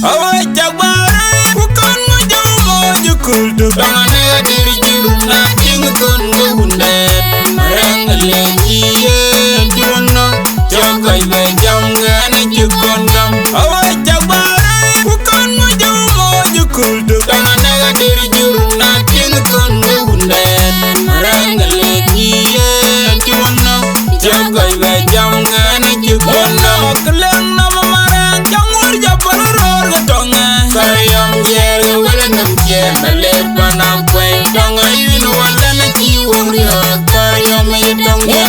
Awai jagbare bukan mujomo jukul tu tangane diri juruna jingkon bunde marang lejiye juno jagai be jamgana jukon gam. Awai jagbare bukan mujomo jukul tu tangane diri juruna jingkon bunde marang lejiye juno jagai be jamgana jukon gam. Keleng nama marang jangur japaluror gatonga kayam jere wala nam jere lepana kweng tonga yino wala na jiwurya kayam yedonga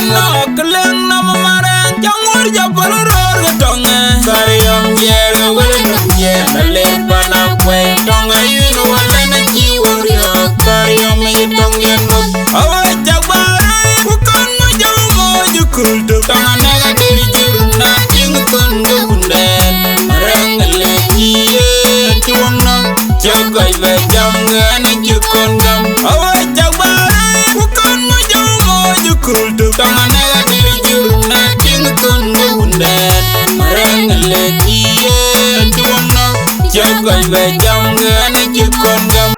keleng nama marang jangur japaluror gatonga kayam jere wala nam jere lepana kweng tonga yino wala na jiwurya kayam yedonga awai jagbare bukan mujomo jukul tu tangane diri juruna jingkon bunde marang lejiye juno jagai be jamgana jukon gam. Awai jagbare bukan mujomo jukul tu tangane diri juruna jingkon bunde marang lejiye juno jagai be jamgana jukon gam.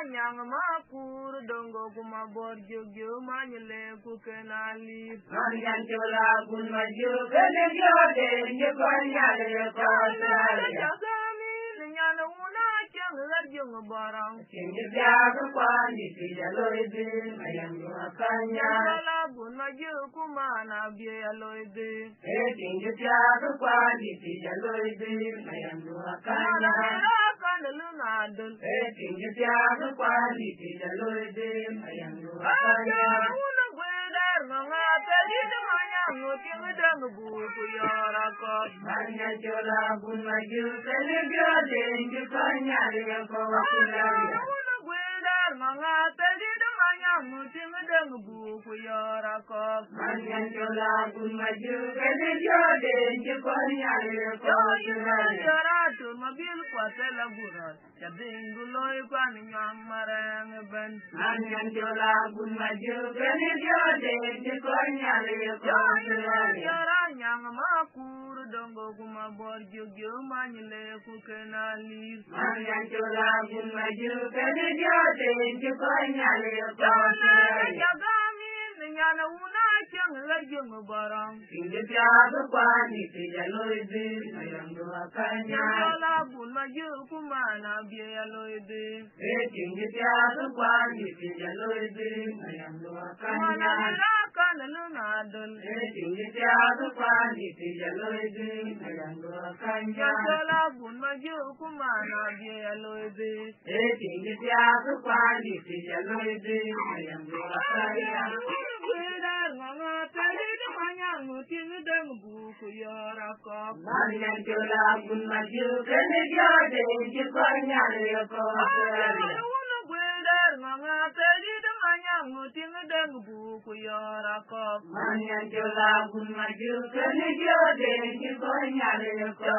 Nyang makur dongo kuma borjo gyo manyele ku kenali manyan chola gun majo kene jode nye konyale ko sala jagami nyana una chang larjo barang kinje jago kwani tijaloide mayang makanya la gun majo kuma na bialoide kinje jago kwani tijaloide mayang makanya Lunadun, kinje jago kwani tijaloide mayang makanya una gweder nganga tadi demanya ngoting dang buku yara ko manya jola gun maju kene jode nje kanyale ko kulaya una gweder nganga tadi demanya ngoting dang buku yara ko manya jola gun maju kene jode nje kanyale ko kulaya tu mabil kwatela burat jadingu loy kwani nyang marang ben manya jola gun maju kene jode nje kanyale ko kulaya nyang makur dongo kuma borjo gyo manyele ku kenali manya jola gun maju kene jode nje kanyale ko kulaya nyana una chang la jung barang kinje jago kwani tijaloide mayango akanya la bun maju kumana bialoide kinje jago kwani tijaloide mayango akanya la kana lunadon kinje jago kwani tijaloide mayango akanya la bun maju kumana bialoide kinje jago kwani tijaloide mayango akanya Manyan jola gun maju kene jode nje konyale ko una gweder nganga tedi demanya nguting deng buku yara ko manyan jola gun maju kene jode nje konyale ko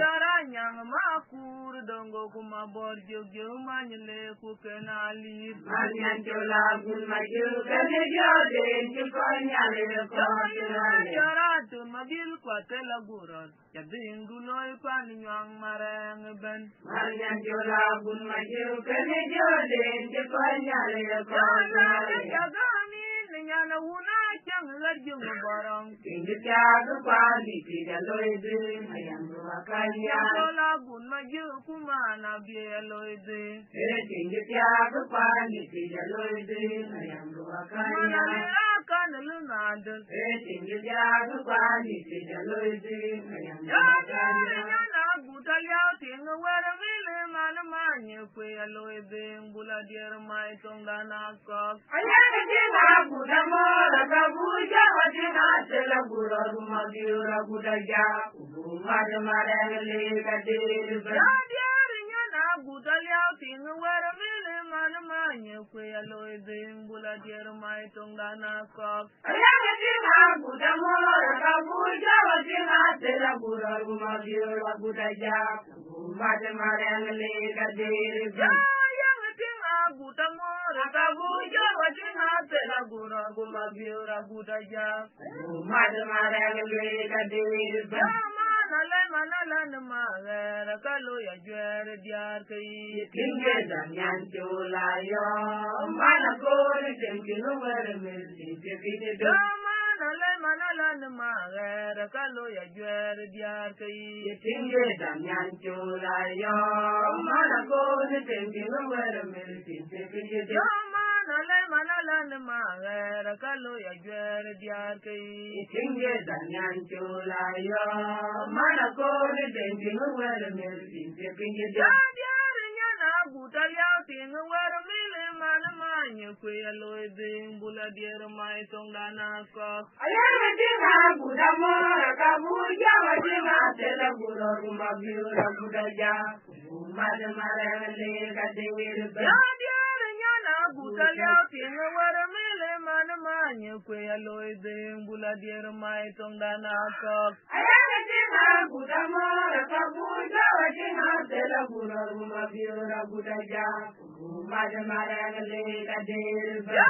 yara nyang makur dongo kuma borjo gyo manyele ku kenali manyan jola gun maju kene jode nje konyale ko yara tu mabil kwatela burat jadingu loy kwani nyang marang ben manyan jola gun maju kene jode nje konyale ko jagami nyana una chang larjo barang kinje jago kwani tijaloide mayango akanya jola gun maju kumana bialoide kinje jago kwani tijaloide mayango akanya kana lunadun kinje jago kwani tijaloide mayango akanya na kalyao ting wara mile mana manye kwe aloe bing bula dier mai tong dana kok. Ayana tina kuda mora kabuja watina tela gura rumagiura kuda ja kumare marele kadir ba. Ya dier nyana buda liao ting wara mile mana manye kwe aloe bing bula dier mai tong dana kok. Ayana tina kuda mora kabuja watina tela gura rumagiura kuda ja kumare marele kadir ba. Buta mora kabuja watina tela gura guma biura buta ja. Mada marele kadir ba. Manala magara kalo ya jere diar kai. Kinge danyan chola yo mana kore temkino were mesi tekine do. Manala magara kalo ya jere diar kai. Kinge danyan chola yo mana kore temkino were mesi tekine do. Manala magara kalo ya jere diar kai. Kinge danyan chola yo mana kore temkino were mesi tekine do. Buta liao ting wara mile mana manye kwe aloe bing bula dier mai tong dana kok. Ayana tina buda mora kabuja watina tela gura rumagiura kuda ja kumade marele kadir ba. Ya dier nyana buta liao ting wara mile mana manye kwe aloe bing bula dier mai tong dana kok. Ayana tina buda mora kabuja watina tela gura rumagiura kuda ja kumade marele kadir ba.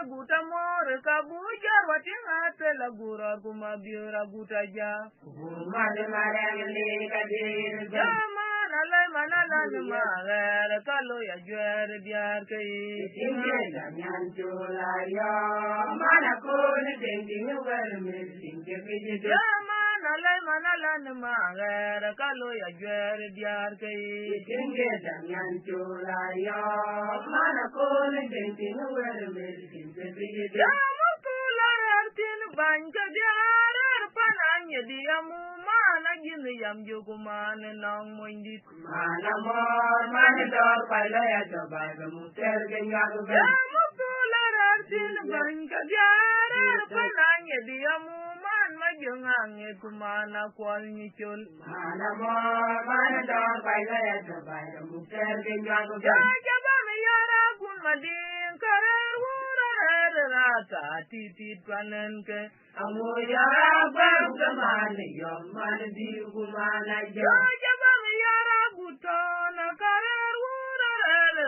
Buta mor kabuja watinga tela gura guma biura buta ja. Kumade marele kadir ba. Manala magara kalo ya jere diar kai. Kinge danyan chola yo mana kone dengi were mesi tekine do. Manala magara kalo ya jere diar kai. Kinge danyan chola yo mana kone dengi were mesi tekine do. Mutula artin banka diara pananya diamu mana gini yam jugumane nang moindit. Mana mor mana dor pala ya coba kamu tergengar be. Mutula artin banka diara pananya diamu mana jungange kumana kwal nyicul. Mana mor mana dor pala ya coba kamu tergengar be. Jaba miyara kun madin karar wura rata titit panen ke. Amu yara baru kemana yo mana diu mana yo. Jaba miyara butona karar wura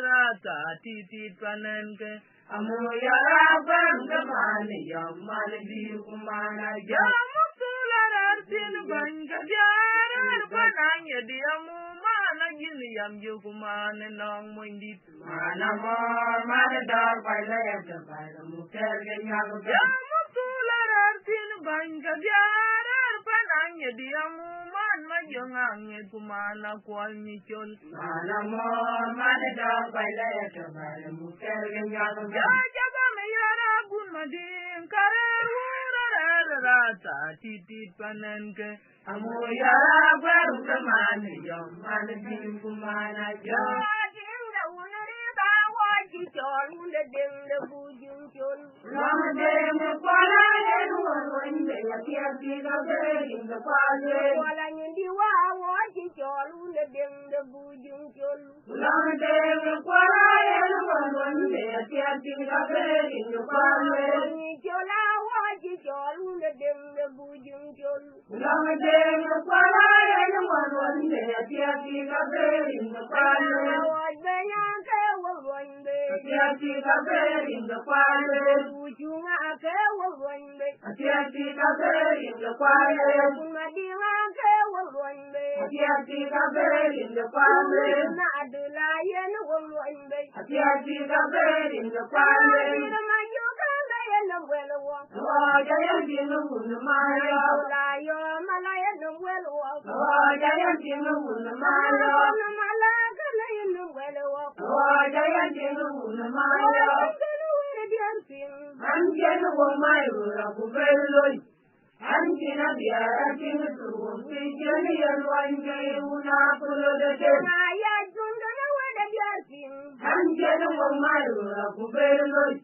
rata titit panen ke. Amu yara baru kemana yo mana diu mana yo. Mutula artin banka diara pananya diamu mana gini yam jugumane nang moindit. Mana mor mana dor pala ya coba kamu tergengar be. Mutula artin banka diara pananya diamu mana jungange kumana kwal nyicul. Mana mor mana dor pala ya coba kamu tergengar be. Jaba miyara kun madin karar wura rata titit panen ke. Amu yara baru kemana yo mana diu mana yo. Long day me kwala ye ruwan de ya kiasi ga be inda kwale. Long day me kwala ye ruwan de ya kiasi ga be inda kwale. Long day me kwala ye ruwan de ya kiasi ga be inda kwale. Kiasi ga be inda kwale. Kiasi ga be inda kwale. Kiasi ga be inda kwale. Kiasi ga be inda kwale. Oh, jaya dinu mayo. Oh, jaya dinu mayo. Oh, jaya dinu mayo. Anjenu mayo la kubeloi. Anjina biara dinu Pijani yalwanje una kulodete. Aya jundana wada biasin. Anjena wamaru akuberloi.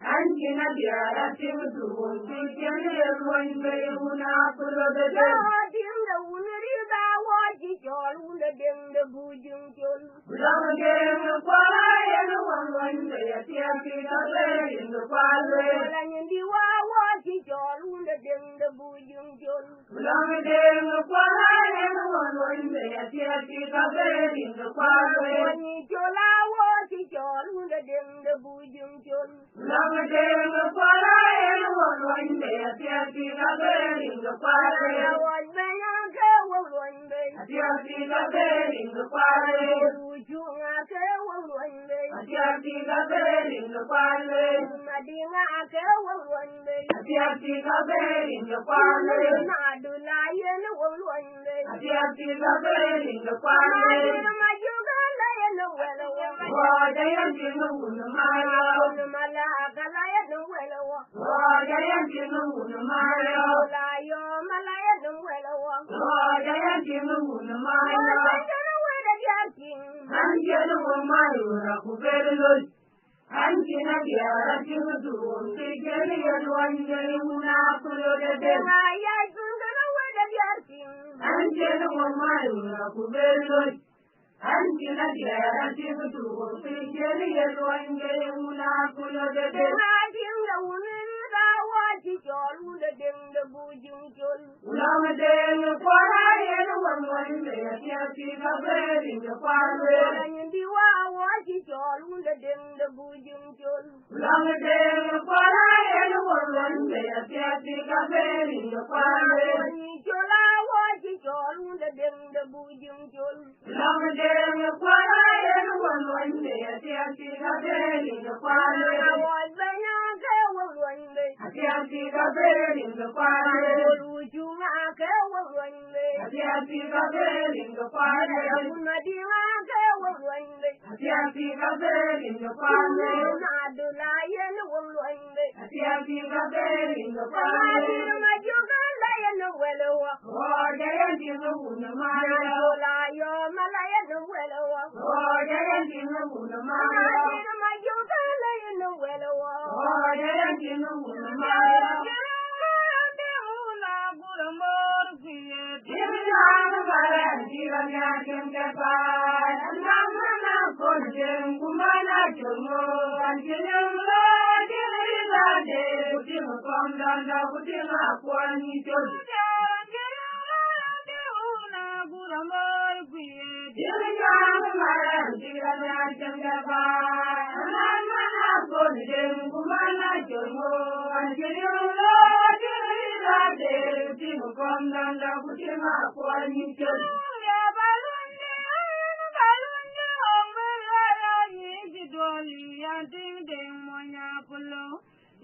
Anjena biara timutu. Pijani yalwanje una kulodete. Dinga unri da waji jol unda dinga bujung jol. Ulange mkwala yenu wangwanje yatiaki kabe ingo kwale. Wala nyindi wa waji jol unda dinga bujung jol. Ulange mkwala yenu wangwanje yatiaki kabe ingo kwale. Wani jola waji jol unda dinga bujung jol. Ulange mkwala yenu wangwanje yatiaki kabe ingo kwale. Wani benya ke wawonde. Yatiaki kabe ingo kwale. Ujunga ke wawonde. Yatiaki kabe ingo kwale. Madinga ke wawonde. Yatiaki kabe ingo kwale. Nadula yenu wawonde. Yatiaki kabe ingo kwale. Madinga jugala yenu welewa. Wajayanti nungu mayo. Malaka la yenu welewa. Wajayanti nungu mayo. La yo mala yenu welewa. Wajayanti nungu mayo. Madinga wele jakin. Anjena mayo rakubeloi. Anjena biara timutu. Pijani yalwanje una kulodete. Aya jundana wele jakin. Anjena mayo rakubeloi. Anjena biara timutu. Pijani yalwanje una kulodete. Dinga unri da waji jol unda dinga bujung jol. Ulama denga kwara yenu wangwanje yatiaki kabe ingo kwale. Wala nyindi wa waji jol unda dinga bujung jol. Ulama denga kwara yenu wangwanje yatiaki kabe ingo kwale. Wani jola waji jol unda dinga bujung jol. Ulama denga kwara yenu wangwanje yatiaki kabe ingo kwale. Wani benya ke wawonde. Yatiaki kabe ingo kwale. Ujunga ke wawonde. Yatiaki kabe ingo kwale. Madinga ke wawonde. Yatiaki kabe ingo kwale. Nadula yenu wawonde. Yatiaki kabe ingo kwale. Madinga jugala yenu welewa. Wajayanti nungu mayo. La yo mala yenu welewa. Wajayanti nungu mayo. Madinga jugala yenu welewa. Wajayanti nungu mayo. Dimana baranti ranya kemkapa. Namana kodem kumana jomo. Anjilem lo dilila de. Kutim komdanda kutim akwani jod. Dimana baranti ranya kemkapa. Namana kodem kumana jomo. Anjilem lo dilila de. Kutim komdanda kutim akwani jod.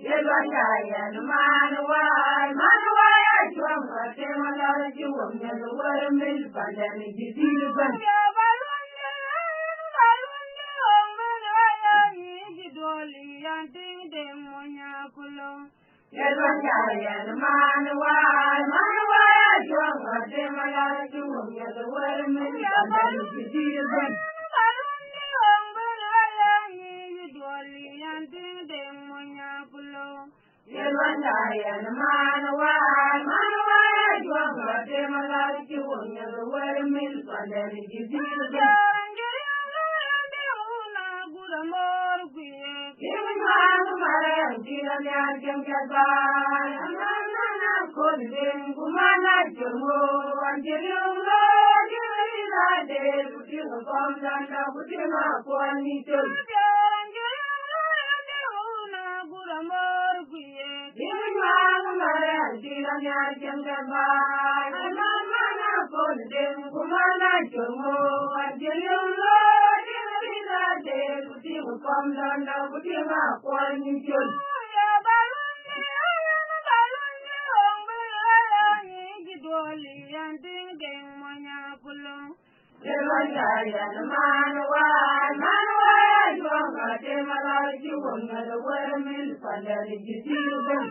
Yelwaya manuwa chwamba temala jiwamya warmil padani jisilban. Yelwaya manuwa chwamba temala jiwamya warmil padani jisilban. Yelwaya manuwa chwamba temala jiwamya warmil padani jisilban. Dimana baranti ranya kemkapa. Namana kodem kumana jomo. Anjilem lo dilila de. Kutim komdanda kutim akwani jod. Dimana baranti ranya kemkapa. Namana kodem kumana jomo. Anjilem lo dilila de. Kutim komdanda kutim akwani jod. Yelwaya manuwa chwamba temala jiwamya warmil padani jisilban.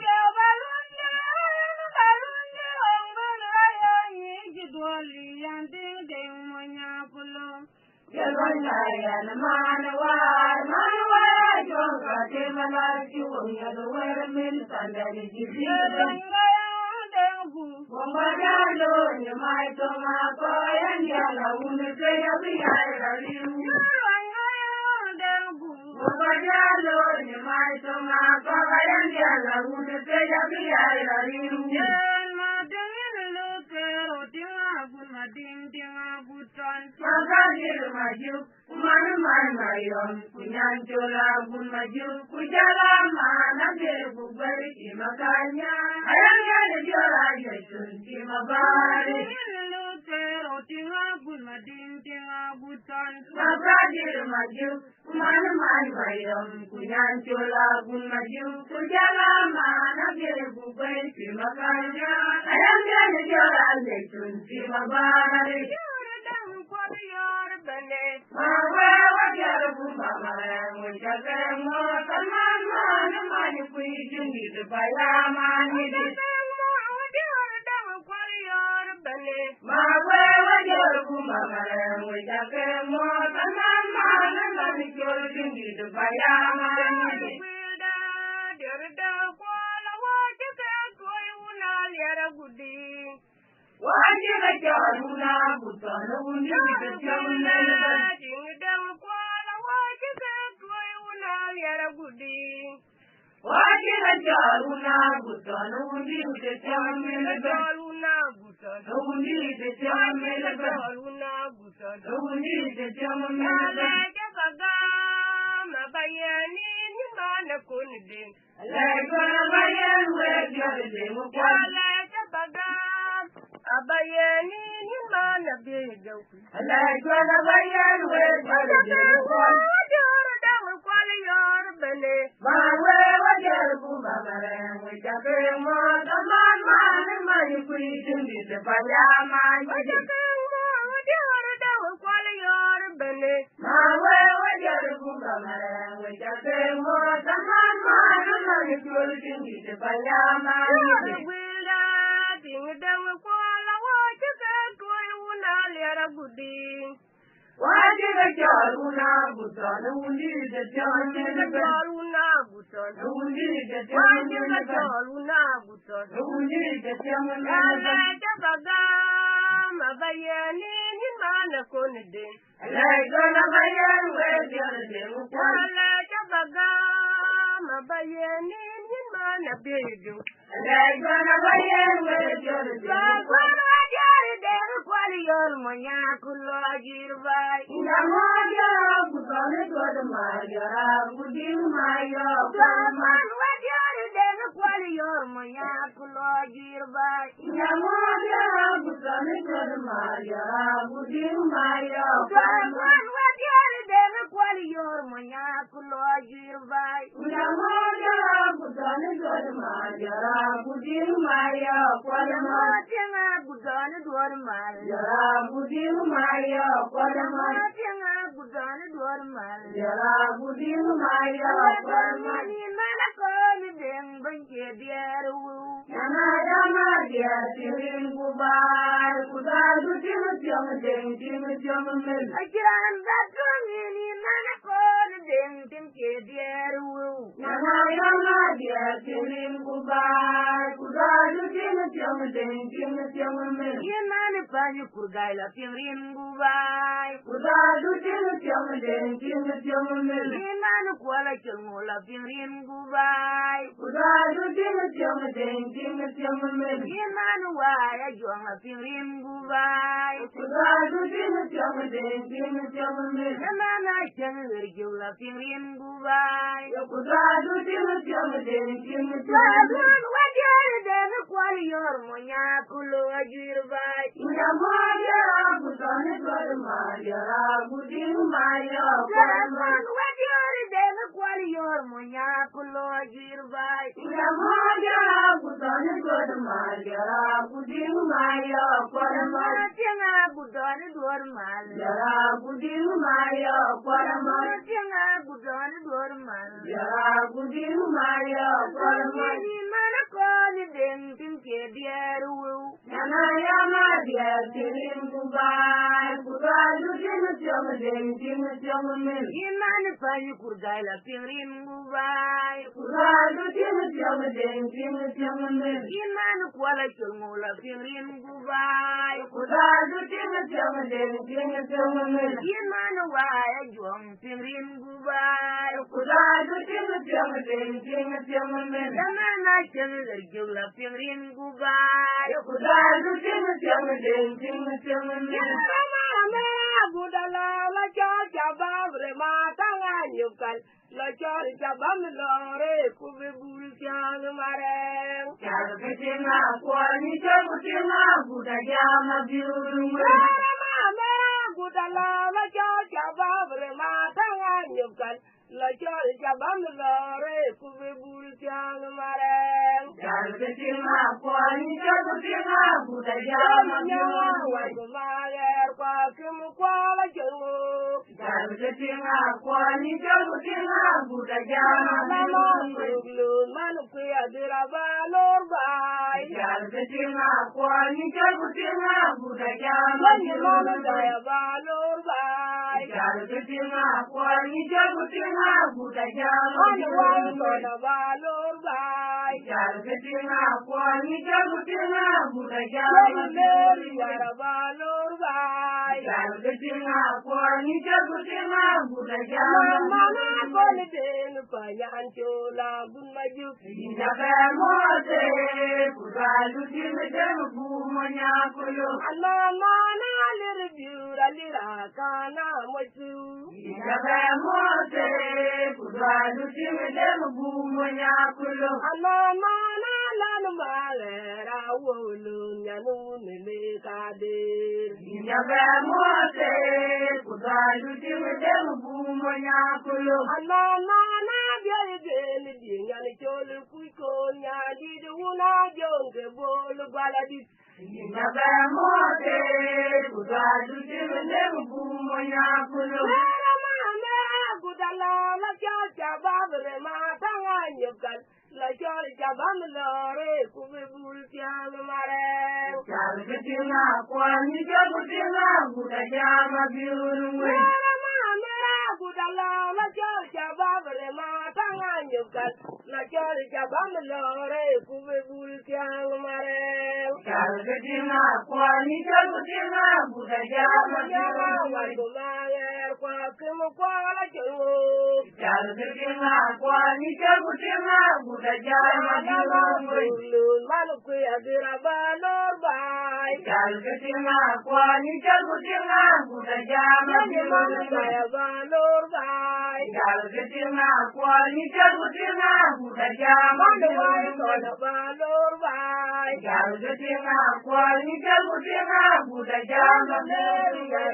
Galwaya na manawar manawar jonga te malaki wanya the where min sandali jibi Bombardalo ni mai toma ko yanya la unu te ya biya raliu Bombardalo ni mai toma ko yanya la unu te ya biya raliu Magajir maju, mana mayom, kunyan jola gun maju, kujala mana gebu beri makanya, ayangnya jola yesun ki mabari. Magajir maju, mana mayom, kunyan jola gun maju, kujala mana gebu beri makanya, ayangnya jola yesun ki mabari. Wajib jaruna butana undi kecamna tingdam kuala wajib kuala yara gudi wajib jaruna butana undi kecamna jaruna butana undi kecamna jaruna butana undi kecamna jaga mabayani ni mana kunde la bayan we jode mo kuala jaga Abayani ni mana bego. Allah jwana bayan we jare ko. Jara dawo kwali yor bele. Ma we wajar bu babare we jabe mo daman man mani kui tindi se payama ni. Jabe mo jara dawo kwali yor bele. Ma we wajar bu babare we jabe mo daman man mani kui tindi se payama ni. Wajib jaruna butana undi de jamna jaruna butana undi de jamna jaruna butana undi de jamna jabaga mabayani ni mana konde la gona bayan we jerde wala jabaga mabayani ni mana bedu la gona bayan we jerde Yor monya kulo jirbai namoja butane god maya budin maya man wajar den kwal yor monya kulo jirbai namoja butane god maya budin maya man wajar den kwal yor monya kulo jirbai namoja butane god maya budin maya kwal ma tenga budane dor maya Budin Maya, Kodama, Budan, Dormal, Budin Maya, Kodama, Manakon, Benke, Deru, Yanadama, dear Tirin Gubai, Kudadu, Tim, I can't that in Manakon, Benke, Deru, Yanadama, dear Tirin Gubai, Kudadu, Tim, Kurgai la pirin gubai Kudadu tim Inanu kuala chelmo la pirin gubai Kudadu tim Inanu waya juang la pirin gubai Kudadu tim Namana chenir jiu la pirin gubai Kudadu tim Lagun wajar dan kuali yor monya kulo ajirbai Maya, Budane Maya, Budin Maya, Kodman, Wajar, then a qualior, Moya, Kulo, Girbai, Maya, Budane Maya, Budin Maya, Kodman, Budane Dorman, Budin Maya, Kodman, Budane Dorman, Budin Maya, Kodman, Manakon, then Tinke, dear, Yanayama. dia tirim kubai kubai lutin tiom den tim tiom men Iman payi kurgai la pirin gubai. kubai lutin tiom den tim tiom men Iman kuala chungu la pirin gubai. kubai lutin tiom den tim tiom men Iman waya juang pirin gubai. kubai lutin tiom den tim tiom men Damana chungu jula pirin gubai. kubai lutin tiom den tim tiom men Mama budala la cha cha babre mata nganyukal la cha cha bam lore kube bul kyang mareng. Chal ketina kwani chakutina budajama biurumwe Mama budala la cha cha babre mata nganyukal la cha cha bam lore kube bul kyang mareng. Chal ketina kwani chakutina budajama biurumwe Chal ketina kwani chakutina budajama biurumwe Chal ketina kwani chakutina budajama biurumwe Chal ketina kwani chakutina budajama biurumwe Chal ketina kwani chakutina budajama biurumwe Chal ketina kwani chakutina budajama Indabe mote kudalu timete mumonya kulo Indabe mote kudalu timete mumonya kulo Indabe mote kudalu timete mumonya kulo Indabe mote kudalu timete mumonya kulo Chal ketina kwani chakutina budajama biurumwe Chal ketina kwani chakutina budajama biurumwe Chal ketina kwani chakutina budajama biurumwe Chal ketina kwani chakutina budajama biurumwe Chal ketina kwani chakutina budajama biurumwe Chal ketina kwani chakutina budajama biurumwe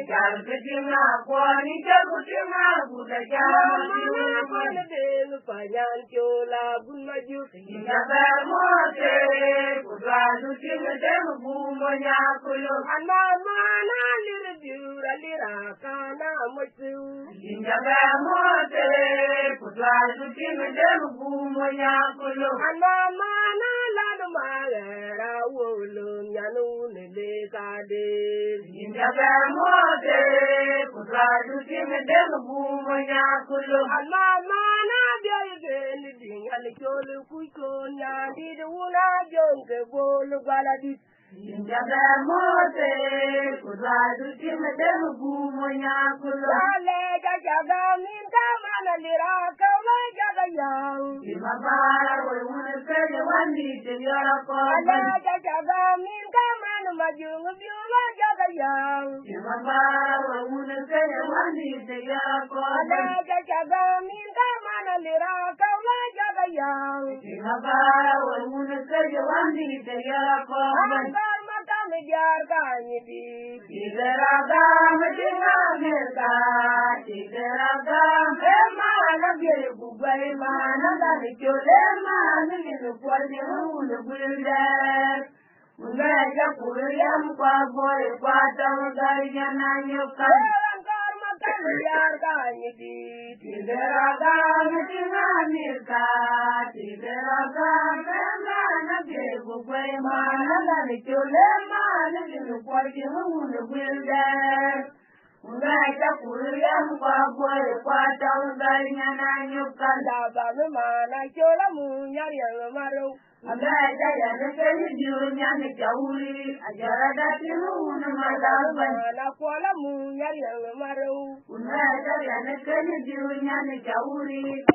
Chal ketina kwani chakutina budajama biurumwe Indabe mote kudalu timete mumonya kulo Indabe mote kudalu timete mumonya kulo Indabe mote kudalu timete mumonya kulo Indabe mote kudalu timete mumonya kulo Imabara wuna kaya wandi tiyara ko Imabara wuna kaya wandi tiyara ko Imabara wuna kaya wandi tiyara ko Tidaraga medina merka Tidaraga emana gere bubai mana dani chole mana gere kwani ulu bulde Munga kuriyam kwa boy kwa tamagariya nanyoka Tidaraga medina merka Tidaraga emana gere bugwai mana la ni chole mana ni kwati hunde wilde ngai ta kuriyam kwa boy kwa taudanya na nyukanda ba mana chola munya yang maru ngai ta ya ne keni dunya ni jauri ajara da tinu na madalba la kola munya yang maru ngai ta ya ne keni dunya ni jauri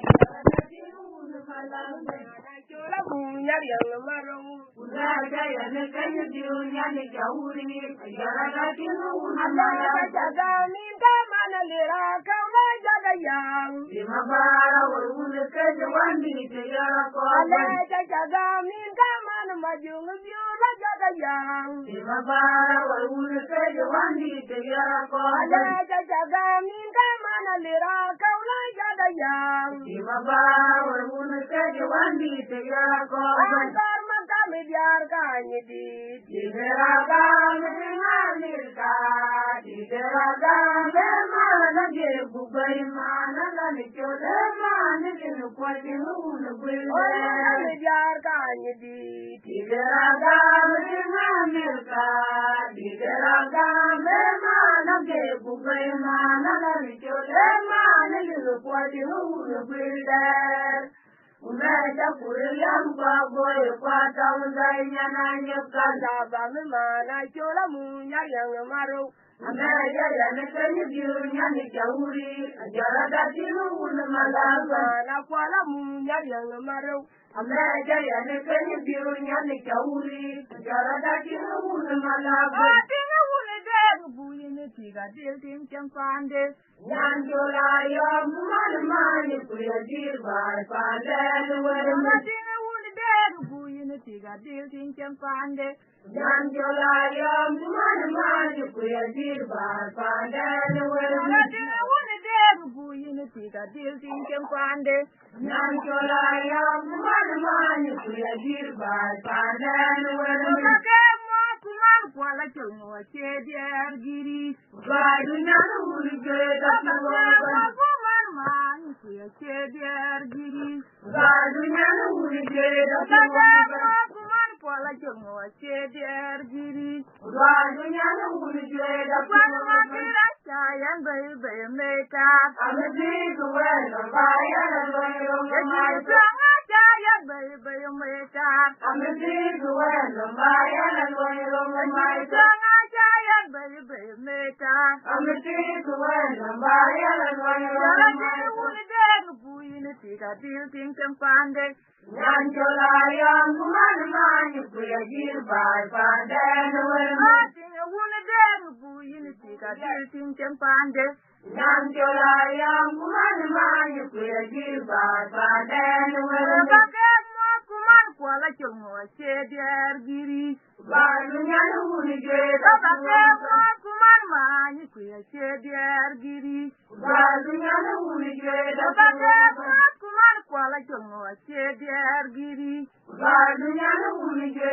chola munya yang maru ngai ta ya ne keni dunya ni jauri ajara da tinu na madalba minta mana lera kama jaga yang imabara wurule keje wandi teya ko ale jaga minta mana majung biura jaga yang imabara wurule keje wandi teya ko ale jaga minta mana lera kama jaga yang imabara wurule keje wandi teya ko antar mata midyar kanyidi diraga midinga diraga mana ge bubai mana la ni chole mana ge no kwati hun gul ne yar ka ni di diraga midinga mirka diraga mana ge bubai mana la ni chole mana ge no kwati hun gul Unaja kuriyam kwa boy kwa taudanya na nyakanda ba mana chola munya yang maru Unaja ya ne kani biunya ni jauri ajara da tinu malanga na kwala munya yang maru Unaja ya ne kani biunya ni jauri ajara da tinu malanga tinu de buyi ne tiga diltim champande Nyanjola ya mani kuya dirbar pandel wala tinga wuni der buyi tiga dil tin champande Nyanjola ya mani kuya dirbar pandel wala tinga wuni der buyi tiga dil tin champande Nyanjola ya mani kuya dirbar pandel wala kumar kwala chongo chediar giri gadu nyana urige da kumar man kuya chediar giri gadu nyana urige da kumar kwala chongo chediar giri gadu nyana urige da kumar chayan bay bay meka amdi duwe no bayan loyo mai chayan bay bay meka amdi duwe no bayan loyo mai chayan bay bay meka amdi duwe no bayan loyo mai uni de buyin tiga dil tin kampande Nyanjola yang man kuya girbar pande no uni de buyin tiga dil tin kampande Nyanjola yang man kuya girbar pande no kumar kwala chongo chediar giri balu nyana uni de kumar man kuya chediar giri balu nyana uni de kumar kwala chongo chediar giri balu nyana uni de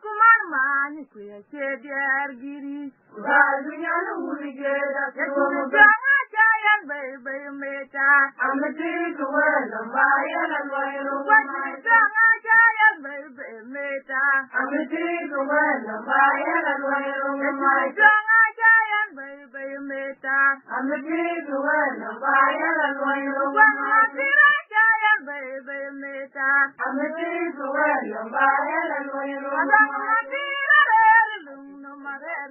kumar man kuya chediar giri balu nyana uni de chayan bay bay meta amati kuwa bayan loyo chayan bay bay meta amati kuwa bayan loyo chayan bay bay meta amati kuwa bayan loyo chayan bay bay meta amati kuwa bayan loyo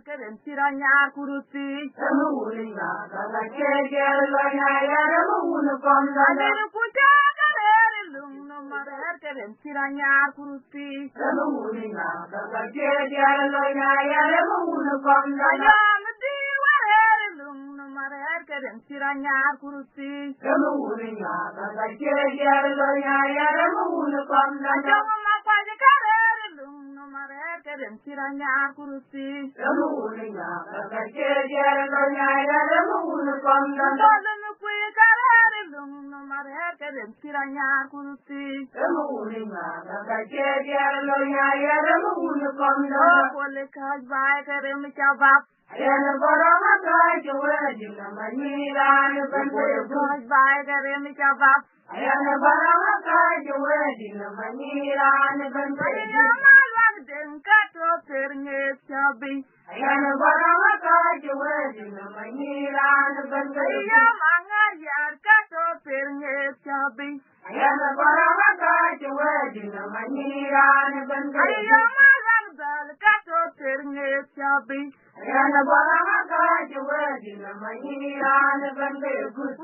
Keren tiranya kurusi, semuanya kalau kejar loyaya remun konda. Adil puja kerelung nomor keren tiranya kurusi, semuanya kalau kejar loyaya remun konda. Yang tiwarelung nomor keren tiranya kurusi, semuanya kalau kejar loyaya remun konda. Jangan apa kerelung nomor keren tiranya kurusi. Semuanya kalau kejar loyaya remun konda. Dalam kuih kerelung nomor mare kerem tiranya kurusi. Uni nga che diar lo nya yere uni kondo. Kole kaj bai kerem chabap. Ayana barama ka juwe jina manira ne bande. Kaj bai kerem chabap. Ayana barama ka juwe jina manira ne bande. Yamalak denka to pernge chabi. Ayana barama ka juwe jina manira ne bande. Yamangar yar ka to pernge chabi. Ayana barama ka juwe jina manira ne bande. Yamalak dal ka to pernge chabi. Ayana barama ka juwe jina manira ne bande.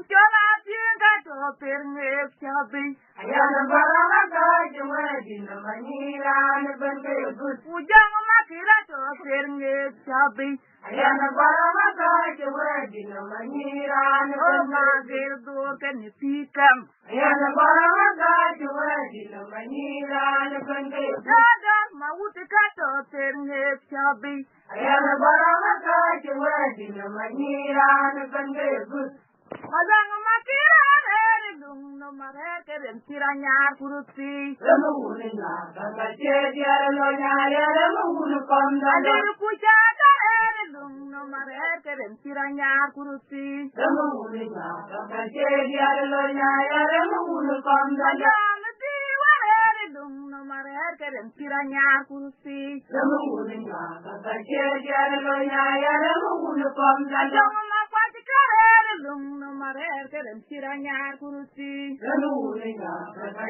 Ujola tinga to pernge chabi. Ayana barama ka juwe jina manira ne bande. Ujang makira to pernge chabi. Ayana barama ka juwe jina manira ne Oh bande. magir do kan pikam. Ayana barama ka juwe jina manira ne bande. Dada mawut ka to pernge chabi. Ayana barama ka juwe jina manira ne bande. Madang makira re dung no mare kerem tiranya kurusi. Uni nga che diar lo nya yere uni kondo. Adir kucha re dung no mare kerem tiranya kurusi. Uni nga che diar lo nya yere uni kondo. Madang tiwa re dung no mare kerem tiranya kurusi. Uni nga che diar lo nya yere uni kondo. Adong makwat re dung no mare kerem tiranya kurusi. Uni nga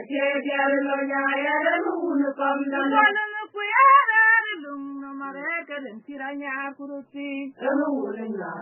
che diar lo nya yere uni kondo. Walang kuya re dung no mare kerem tiranya kurusi. Uni nga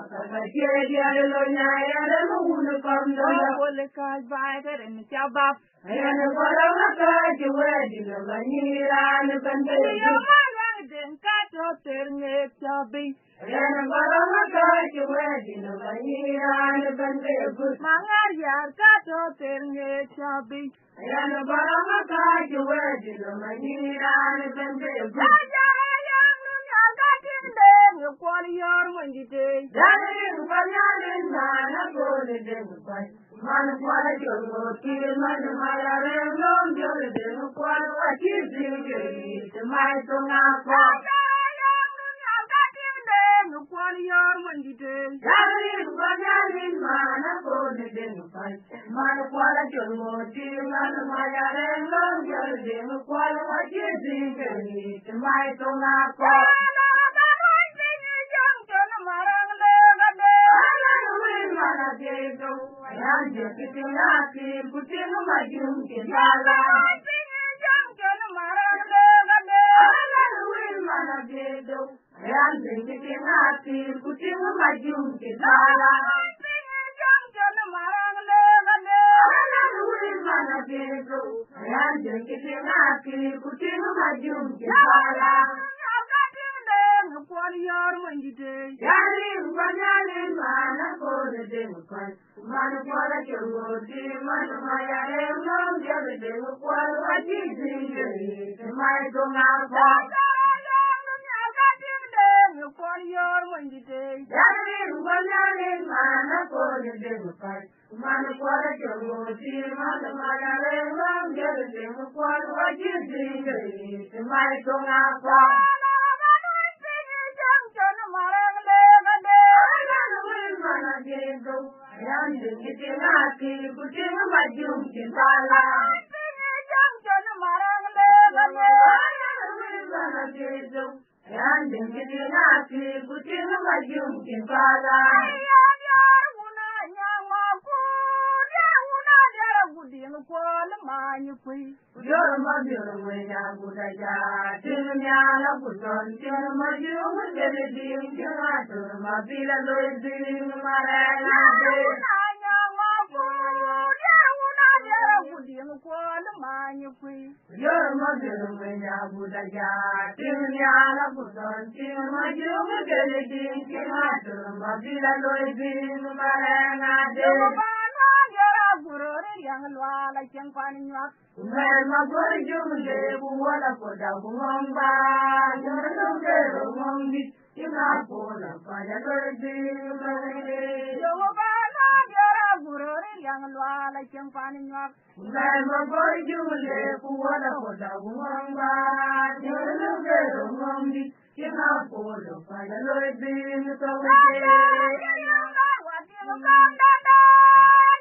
che diar lo nya yere uni kondo. Kole kaj bai kerem chabap. Ayana barama ka juwe jina manira ne bande. Yamalak denka to pernge chabi. Ayana barama ka juwe jina manira ne bande. Mangar yar ka to pernge chabi. Ayana barama ka juwe jina manira ne bande. Jaja yang dunya ka tinde ngkwal yor manjite. Jani rupanyanin mana kone demukai. Mana kwala jogo kiri mana maya remlom jole demu kwala wakir zingiri. Temai tongakwa. Jaja yang dunya ka tinde ngkwal yor manjite. Jani rupanyanin mana kone demukai. Mana kwala jogo kiri mana maya remlom jole demu kwala wakir zingiri. Temai tongakwa. yang lwa la cheng pan nyak Ngai ma boy jule kuwala koda umamba jule ke umambi kina polo pala loy bin tawte wa ti mo ka da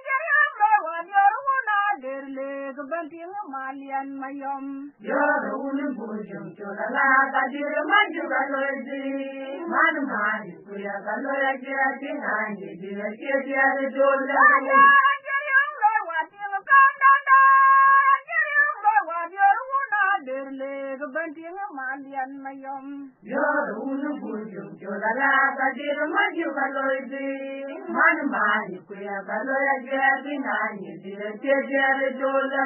jeri lo wa yor wona derle ko banting malian mayom yoro unu bujum chola la ka dire maju ka loy bin man mari kuya ka loy jira tinani dire ke dia de dola derle ko banting malian mayom yoro unu bujum chola la ka dire maju ka loy bin man mari kuya ka loy jira tinani dire ke dia de dola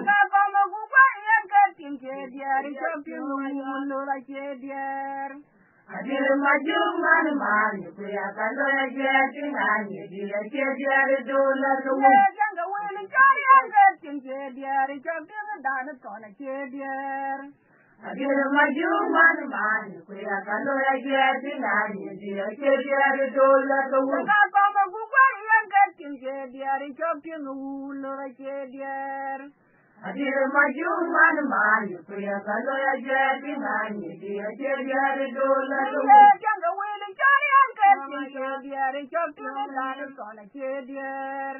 ka ko mo ku pa yan ka tin ke diar ko pin lo la ke diar adire maju man mari kuya ka loy jira tinani dire ke dia de dola janga wele ka yan ka tin ke diar ko pin dan ko na ke diar adire maju man mari kuya ka loy jira tinani dire ke dia de dola ka ko mo ku pa yan ka tin ke diar ko pin lo la ke diar adire maju man mari kuya ka loy jira tinani dire ke dia de dola janga wele ka yan ka tin ke diar ko pin dan ko na ke diar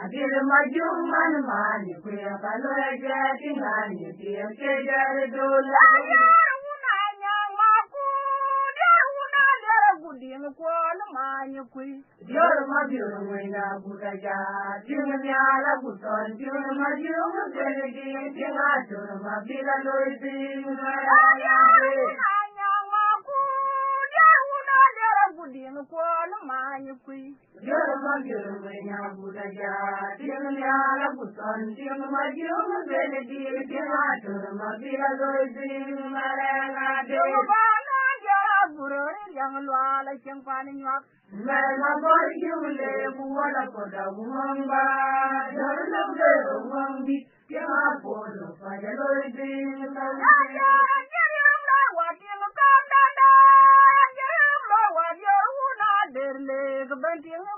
adire maju man mari kuya ka loy jira tinani dire ke dia de dola Yoro mabiru wena budaja, tiene miala buton, tiene mabiru mutele di, tiene atoro mabila loizi, Yoro mabiru wena budaja, tiene miala buton, tiene mabiru mutele di, tiene atoro mabila loizi, yang lwa la cheng pan nyak Mela boy jule buwala koda umamba, jolo de umambi, kema polo paya loizi,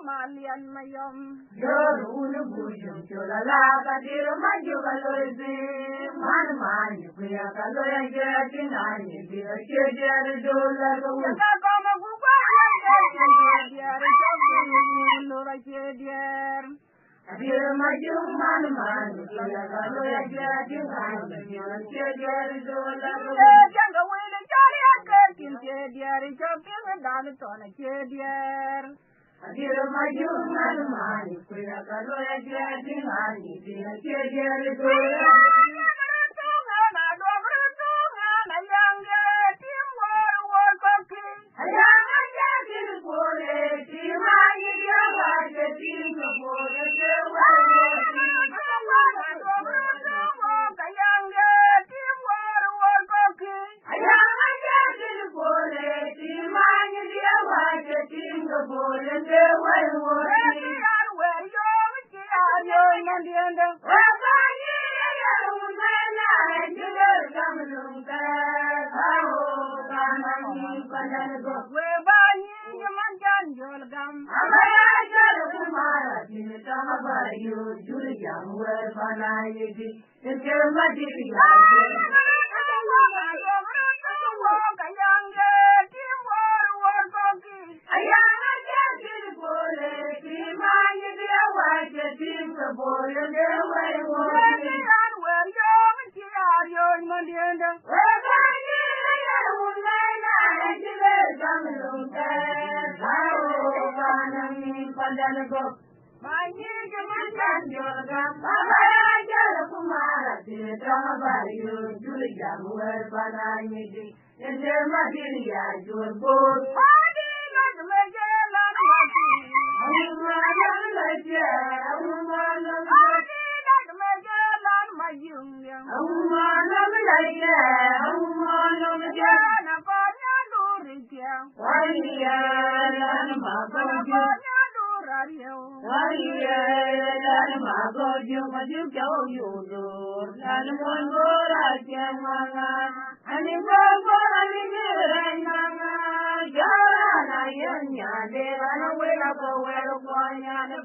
malian mayom yoro unu bujum chola la kadiro maju kaloizi, man mani kuya kaloya jera tinani, bira keja de dola kuya. ka ko mo ku pa diar lo la ke diar Adire maju man mani kuya kaloya jera tinani, bira keja de dola kuya. janga wele chari ka tin ke diar ko pin dan to na ke diar Adire maju man mani kuya kaloya jera tinani, bira keja de dola.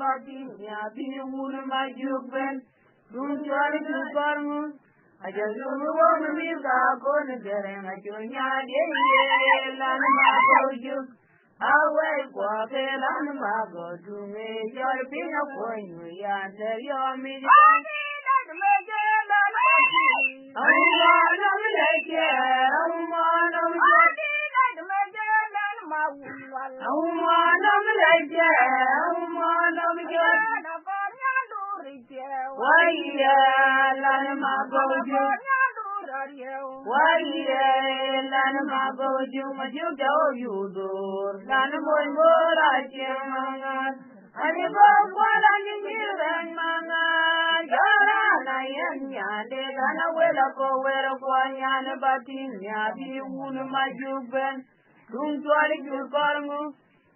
batin ya biun majuben dun jari jubarmu ajalu wong mi ka kon gereng ajunya de lan ma goju awe kwa ke lan ma goju me jar pina koinu ya teryo mi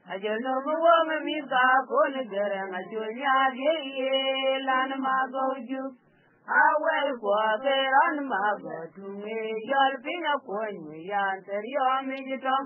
Ajalo wong mi ka kon gerang ajunya de lan ma goju awe kwa keran ma goju me yar pina kon ya teryo mi jitam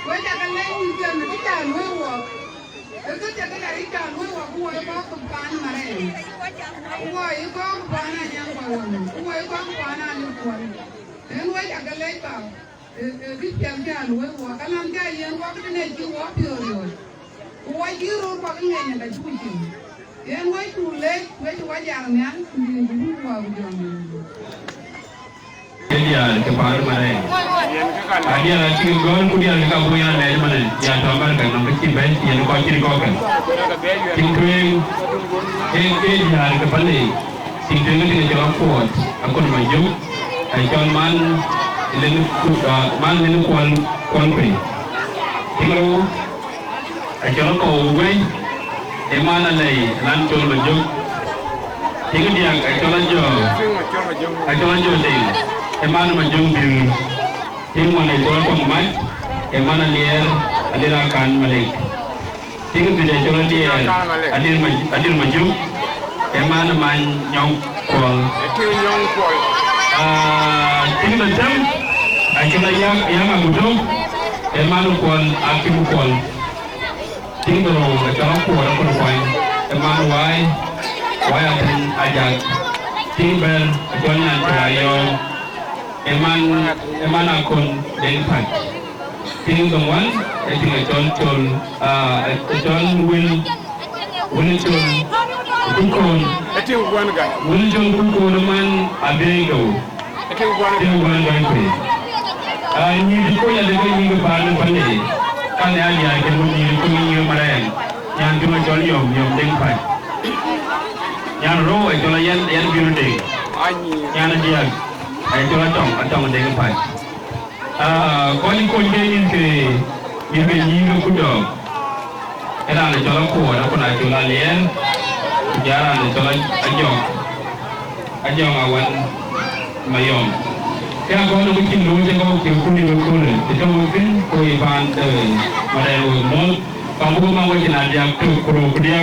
Với cha cái lấy như kia mà cái cha nuôi của cái cha cái lấy cha nuôi của cũng có tụm pan mà này cũng có pan này nhang vào cũng có pan này nhang vào nên với cha cái lấy vào cái cha nuôi của cái làm cái gì của cái này chưa có rồi cũng có chỉ rồi qua cái này là chú chỉ nên với chú lấy với chú cái giang này chú đi cũng vào rồi dia ke paru mare dia la ci gon ku dia ka bu ya le mane ya to mar ka no ki ben ya ko ci ko kan tin tuen dia ke pale tin tuen ke jo ko akon ma jum ai jon man len ku man len kon pe tin ro ai jon ko we e mana le lan chol ma jum tin dia ai jon jo ding emana majung bil ting mana jola ko mai emana lier adira kan malik ting bi de jola lier adir majung emana man nyong kol ting da jam akila yang agudo emana kol akibu kol ting do jola ko ko wai emana wai atin ajak ting bel jola ayo eman akon den pat ting dong wan ting John will chol dukon ting wan ga will chol dukon man abego ting wan ga pe ni ko ya de ni ga ba na pale kan ya ya ke ni ko ni marayan yan tuma jol yom den pat yan ro e jola yan biru de yan dia ai cho atong de pai ko ni ko de ni ke ni ko do era le cho ko na ko na cho la lien jara le cho ajong awan mayom ya ko no kin do je ko ke ku ni ko le to mo pin ko iban de mare mo pa mo ma wa na dia ko dia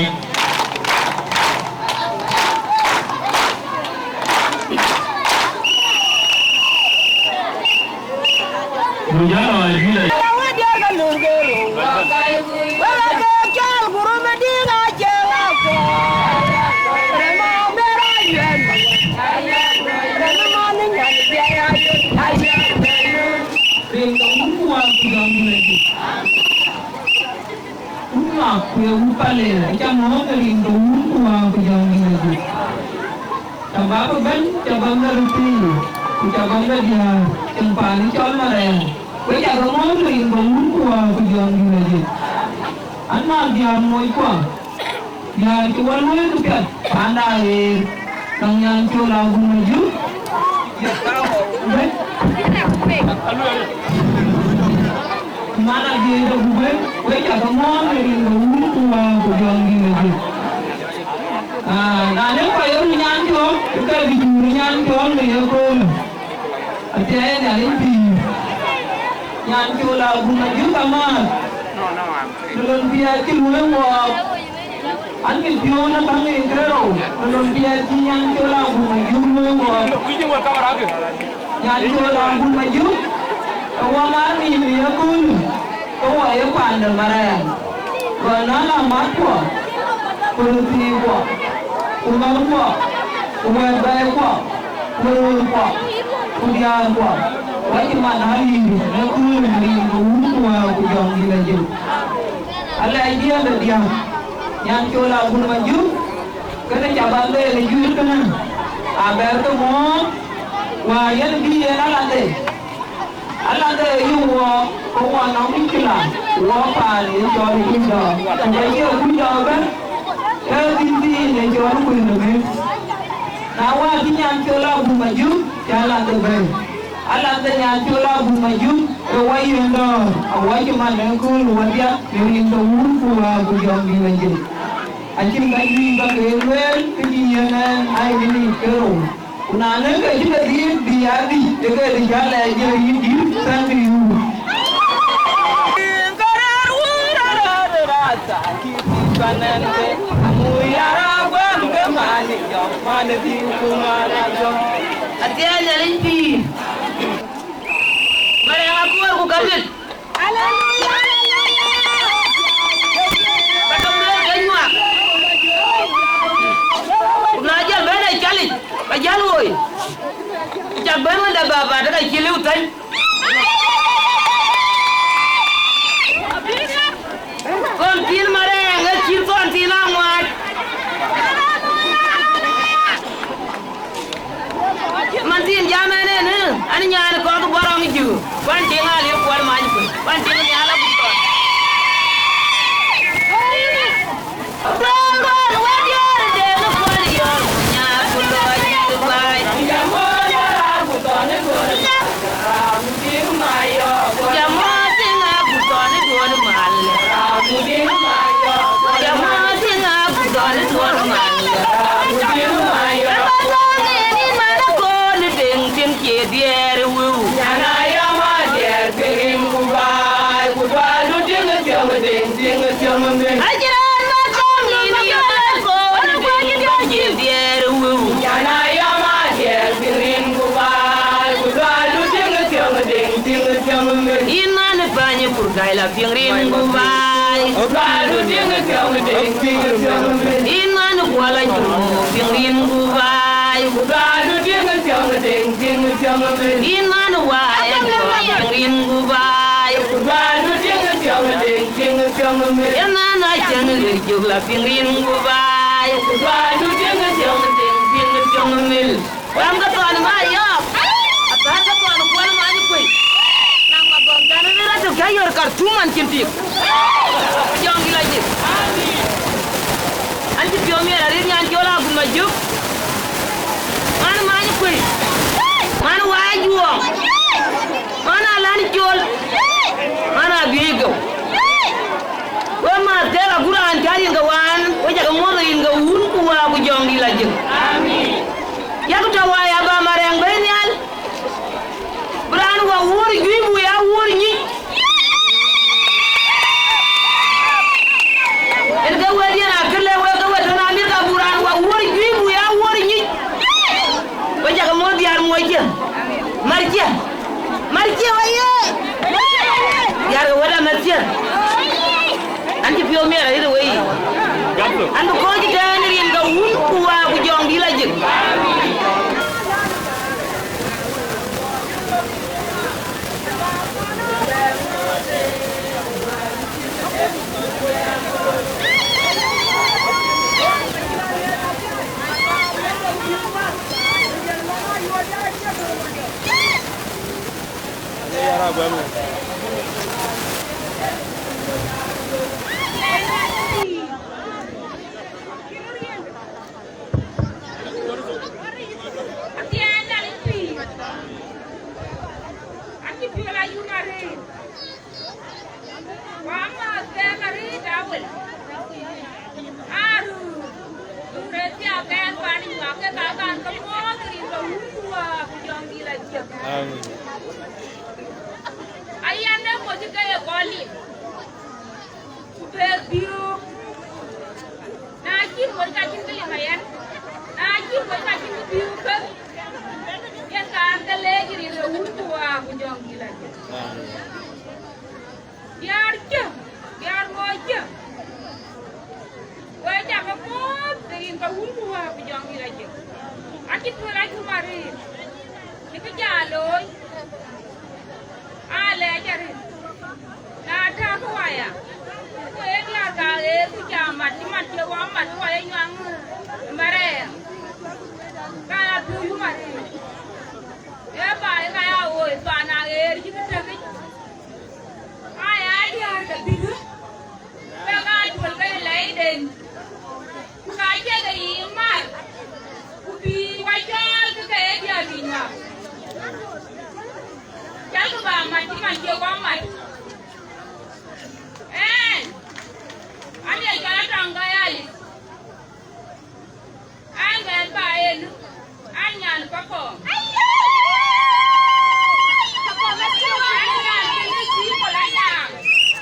Mujana gila. Lawa dia kan lurgero. Wala ke chal guru medinga jela ko. Rema bera yen. Rema maning yan dia ya. Ring dong kuwa kudang lagi. Kuwa kuya upale. Jangan ring dong kuwa kudang lagi. Coba apa ben? Coba ngerti. Coba dia yang paling col marah. Bây giờ có món liền có muốn qua bây giờ như là gì anh mà giờ ngồi qua giờ chú anh nói cái chuyện anh đây thằng nhà chú làm cũng là giúp mà là gì đâu cũng biết bây giờ có món liền có muốn qua bây giờ như là gì là nếu phải ở nhà chú cái bị chủ nhà chú thì ở cô ở trên là đến gì yang cula guna juga mah. Belum dia cuma angin piona tangi kero. Belum dia yang cula guna juga. Yang cula guna juga. Awak mani dia pun. Awak yang pandai marah. Kerana lambat kuah. Puluh kuah. Umar kuah. Umar baik kuah. Puluh kuah. Kudian kuah. Wajib mana hari ini, aku hari ini semua aku jangan gila je. Allah dia ada dia, yang cola pun maju, kena cabar le laju kena. Abar tu mau, wah yang dia Allah ada you wah nak mikirlah, wah pani cola kuda, jadi kuda kan, tinggi ni cola kuda kan. Nawak ni yang cola pun maju, jalan terbaik. Allah tanya cula bumaju, awai endo, awai cuma nengkul wadia, yang ulu kuah bujang di lanjut. Anjing gaji bagaikan kejian air ini kerong. Nana gaji dia dekat di jalan aja ini sendiri. Kanan ke, muyara gua kemana jauh mana di kumara jauh. Ada jalan di. Mari aku kaget. Ajaloi, jak bangun dah bapa, dah kilau tan. Kontin mare, enggak cil kontin amat. Mantin zaman ni, ani nyala kau tu barang itu. Panting alir kuat maju pun, panting nyala betul. Purgailah pingrin gubai, baru dia ngejauh Iman kuala juru pingrin gubai, baru dia ngejauh Iman wayang pingrin gubai, baru dia ngejauh Iman aja ngejauh pingrin gubai, baru dia ngejauh Bangga tuan mayok, apa tuan kuala maju kui. Kayor kartuman kintik. Jangan gila je. Anti piomir hari ni anti olah aku maju. Mana maju kui? Mana wajuang? Mana lani jol? Mana biego? Wama tera gura antari ngawan, wajah kamu ringa unku aku jangan gila je. Amin. Ya tu tawai abah marang benyal. Beran wa wuri gibu ya wuri ni. Erga wadian akhirnya wega wadan amir kaburan wa wuri gibu ya wuri ni. Wajah kamu diar moja. Marcia. Marcia waye. Diar wada marcia. Anti piomir itu wae. Anu kau jadi nerin kau unku aku jangan gila je. Ayanda mo juga ya kali. Berbio. Nakir berkacing kali mayan. Nakir berkacing berbio kan. Ya kan lagi ni untuk aku jangan gila. Biar je, biar moja. Wajah apa? Dengan kau untuk aku jangan gila je. Aku tu lagi kemarin. Itu jaloi. Ale jari. Nada kuaya. Kue dia kage kujamat di mati wamat kuaya yang bare. Kaya tu mari. Ya baik kaya oi pana air kita cakap. Ayah dia ada biru. Pegang jual kaya lain. Kaya kaya imar. Ubi wajal kaya dia bina. Jangan bawa mati wamat. Ani jangan tangga yali. Angan baen. Angan pako. Pako mesti angan ini si kolanya.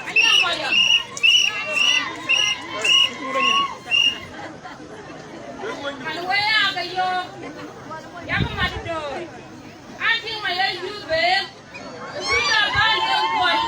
Angan koyo. Kalau ya kayo. Yang mati doi. Anjing maya yube. Sudah balik kuat.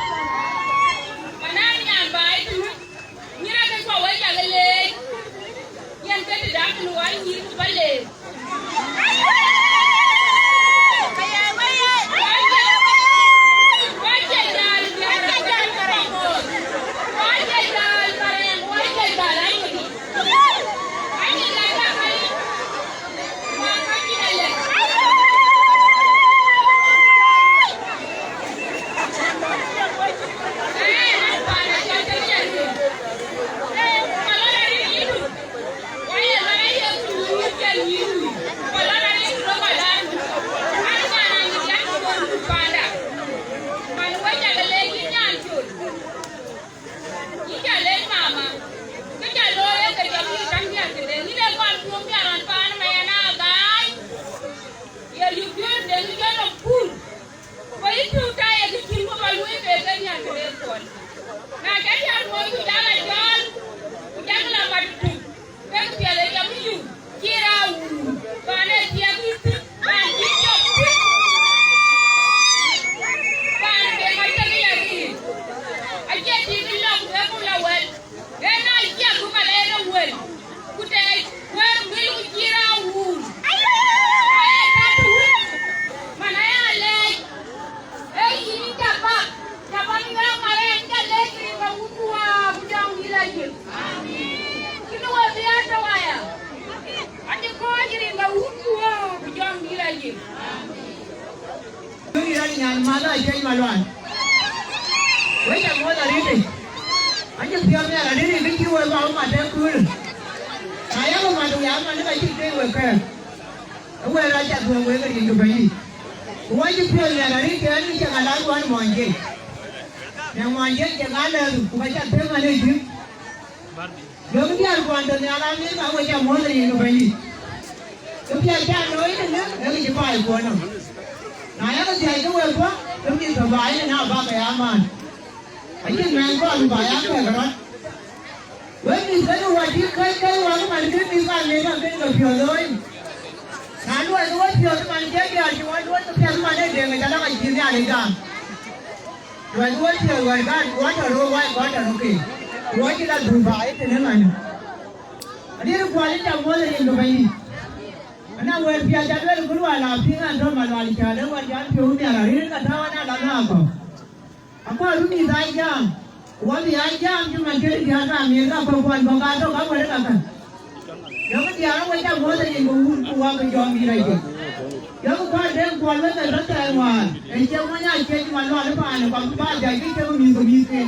mana chơi mà loạn với chẳng muốn là đi thì anh chụp phim này là đi thì cái chiêu vào mà đem cười ai á mà tụi em mà nó phải chụp cái người kia quay ra chặt vừa với cái gì tụi bay quay chụp phim này là đi cái anh chẳng là quay mọi gì yang mọi gì chẳng là cũng phải chặt phim mà đi chứ nếu cái gì quan trọng là làm gì mà quay chẳng muốn là gì tụi bay cái gì chẳng nói nữa nếu cái gì phải của nó này nó thì cái quên quá giống như thằng bài này nào ba cái am mà anh chỉ mang có anh bài am cái đó với mình cái nó hoài cái hoài cái mình cái đi vào này là cái người phiền thôi nói phiền cái mình chết kìa chứ nói cái phiền mà đây để người ta đang phải chịu nhà đấy cả rồi phiền rồi cái quá trời rồi quá trời ok rồi chỉ là thằng bài thế này anh đi qua đi chào mua là gì rồi vậy ana wer pia jadwal kulwa la pinga ndo malwali chale wa jan pio ni ala rin ka tawana la na ko akwa rumi dai jam wa bi ai jam ju man kiri dia ka mi ka ko ko ka to ka wa ka kan yo ka dia wa ja mo de ni ku wa ka jo mi rai ke yo ko de ko wa ka ra ta wa e je mo nya ke ji man lo le pa ne ko ba ja ki ke mi ke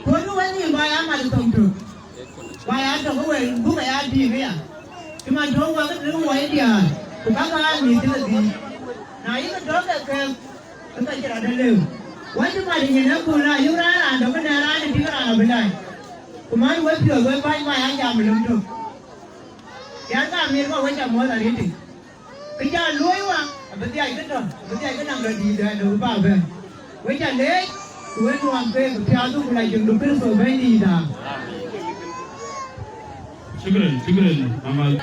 ko nu wa ni ba ya ma de tong tu ba ya to ko we bu ba ya di ke ya cuma dong wa cái đứa quay đi à, tụi bác ăn gì chứ là gì, này cái đó là cái chỉ là đơn lều, quay chứ mà thì nhìn nó cười là yêu ra là đâu cái này ra thì cái nào bên này, tụi mấy quay thừa quay bay bay ăn chả mình làm được, cái ăn miếng có quay chả mua là đi thì, cái cha lúa quá, bây giờ cái nào là gì để đủ bảo vệ, quay chả đấy, quay nuông cái theo tôi lại chừng được cái số bên gì đó. Syukran, Amal.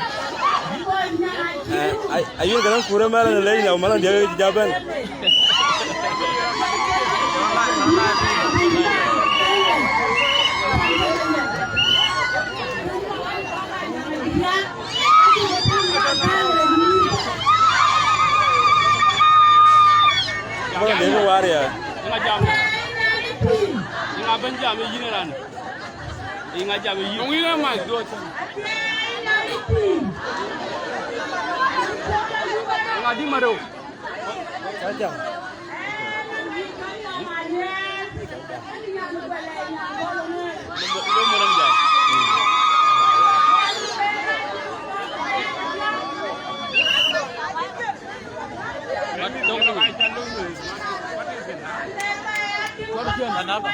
Ayun kadang kurang malah lagi, nak malah dia jawaban. Kau dia keluar ya? Tengah benjam ini kan. Ingat jam ini. Mungkin ramai dua. Ngadi maru. Saja. Kenapa?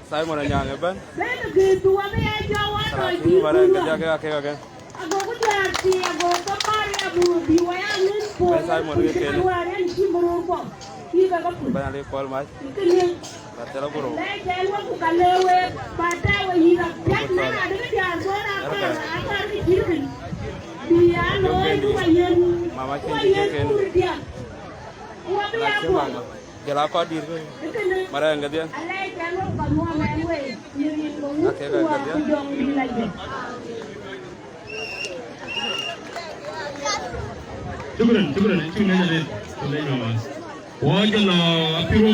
Saya mau nanya apa? Saya mau Banyak di call mas. Baca bro. Mama kini jokin. Lagi mama. Jalan kau diri. Mara yang gadian. Oke gadian. Syukuran, itu nanya deh, mama. Wajah lah, apiru.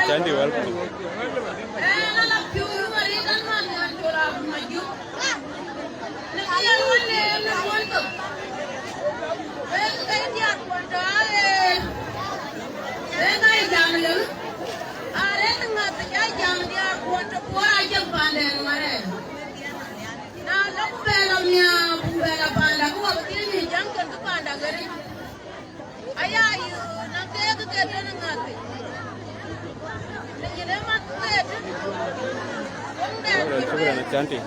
Candy welcome. Cantik.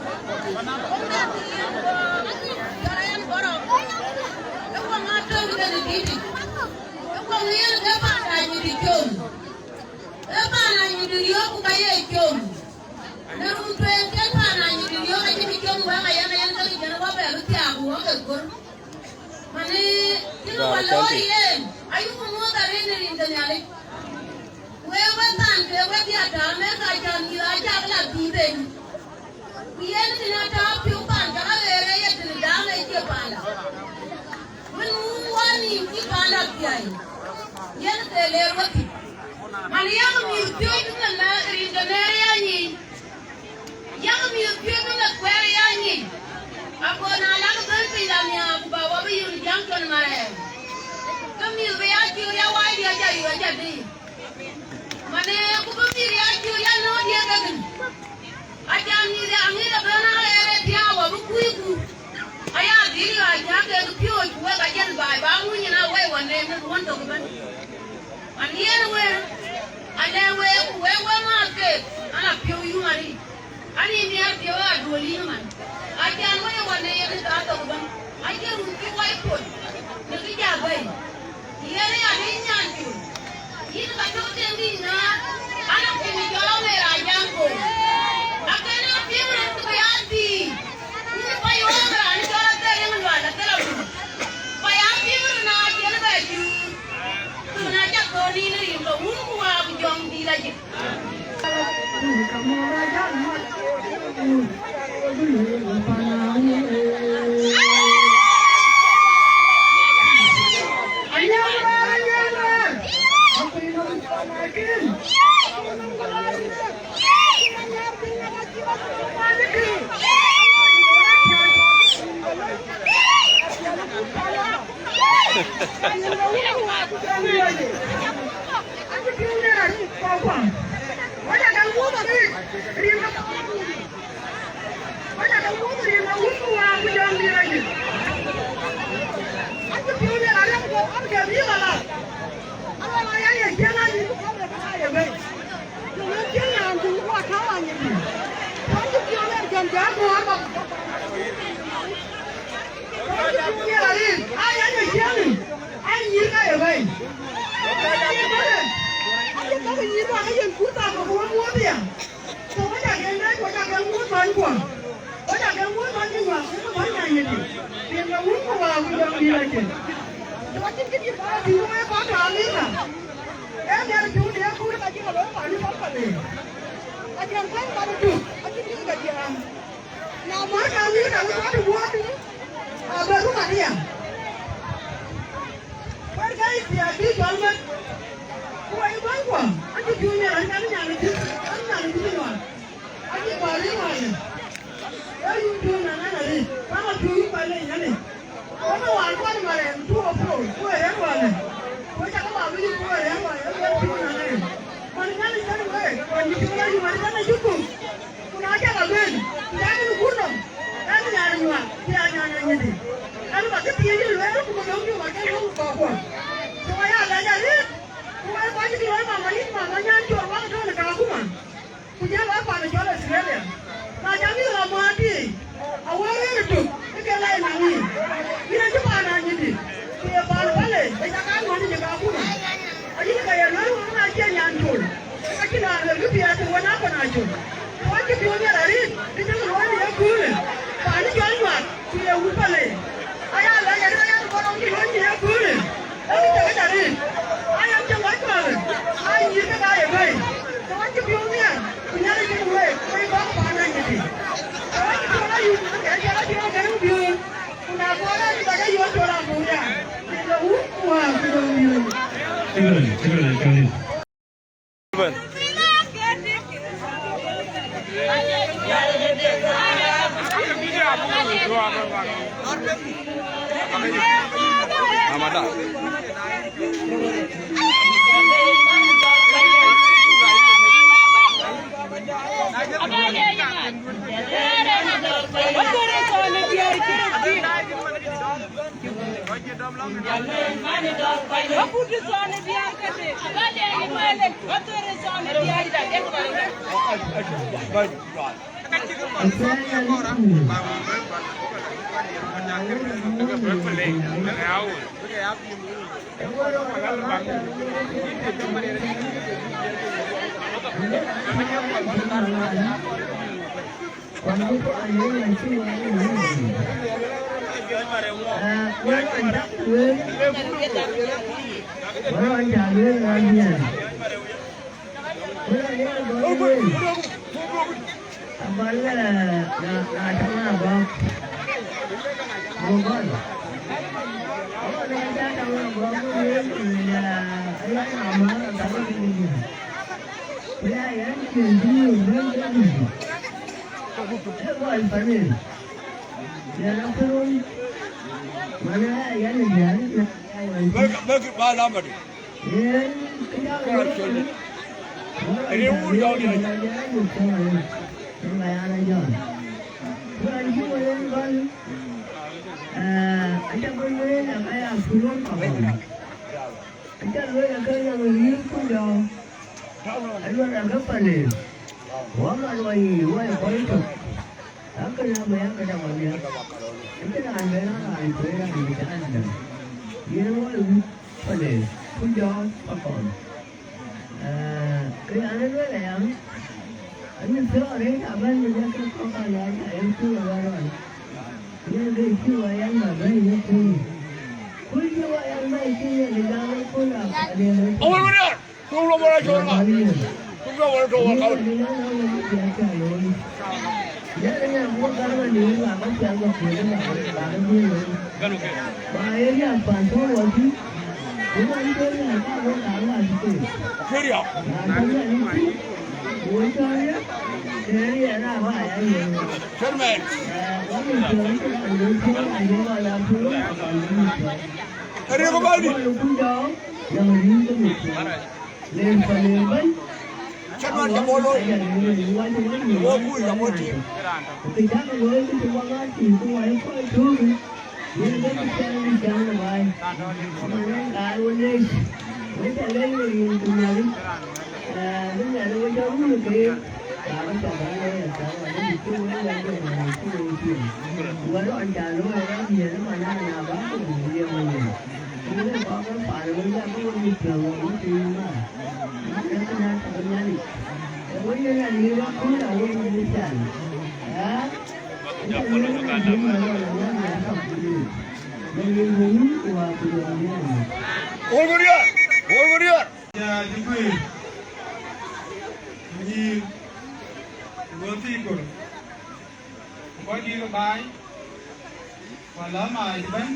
Ayah Ari ko ba ni? Lên phần lên mấy Chắc là cái bố lôi. Bố vui là bố chim. thì chắc là với cái chúng ta chỉ cũng phải coi thương nhưng cái xe đi chơi là vậy mà lên cả luôn đi mấy xe lên thì từ nhà đi đến nhà tôi cho nó được kia cả cái chồng bạn đây là sợ là nó bị chung nó lên cái này cái đồ chuyện và nó anh chàng nó là gì nó mà nó nhà bán cái gì riêng mình nhưng nó có cái phải là mình ra cái gì trường nó thì mà nó cái nhà cái nhà đi với cái nhà đi nó cũng là cái gì chàng đó Olgoriyor. Ya dikui. Ni goti ko. Ko di ko bai. Wala mai ban.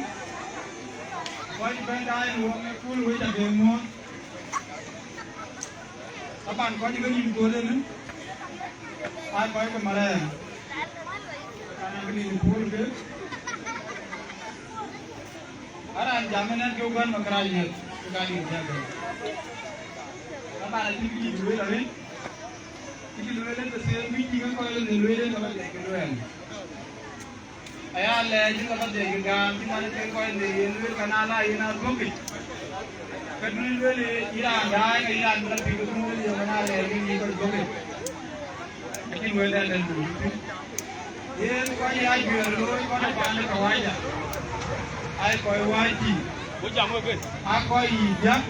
Ko di ban dai lu me kul wi ta de mo. Kapan ko di ko ni ko de ne. Ai ko ko mare. Ana ni kul ke. Aran jaminan ke ugan makraj ne. Kali jaga. Apa ada tinggi dulu lagi? Tinggi dulu lagi tu saya meeting kan kalau dulu lagi kalau jaga dulu. Ayah lagi kalau jaga kan, di mana jaga kalau dulu kan ala ina gopi. Kalau dulu lagi ira dah, ira dalam hidup dulu dia mana lagi ni kalau gopi. Mungkin dulu ada dulu. Ye kau yang jual dulu kau nak pandai kau aja. Ayah kau wajib. Ako iya,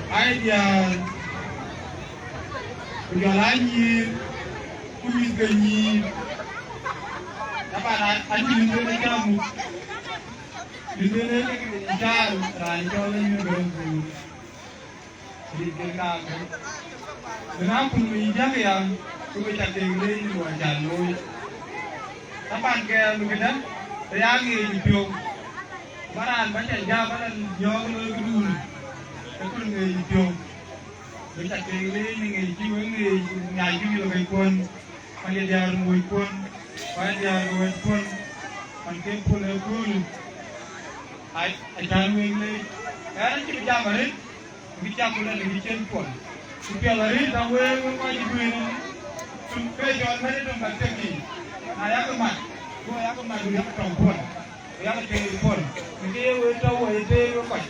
ay dia ujalanyi, kumis ganyi, apa nanti minta kamu, minta ikan, rancang ni berumbu, dikenal. Kenapa menijak yang tu macam tinggi luar jalur, apa ke lukisan, reagi hidup. Baran baca jawab baran jawab lo kedul, aku ngai jawab. Baca kiri ni ngai jiwa ngai ngai jiwa lo kai pun, panggil dia rumui pun, panggil dia rumui pun, panggil pun ekul. Ai jangan ngai. Sekarang kita jawab ni, kita pun ada bicara pun. Kita lari tahu apa jiwa ni. Sampai jawab mana tu macam ni. Ayah kemat, gua ayah kemat dia perempuan. Yang telefon, dia tahu itu apa?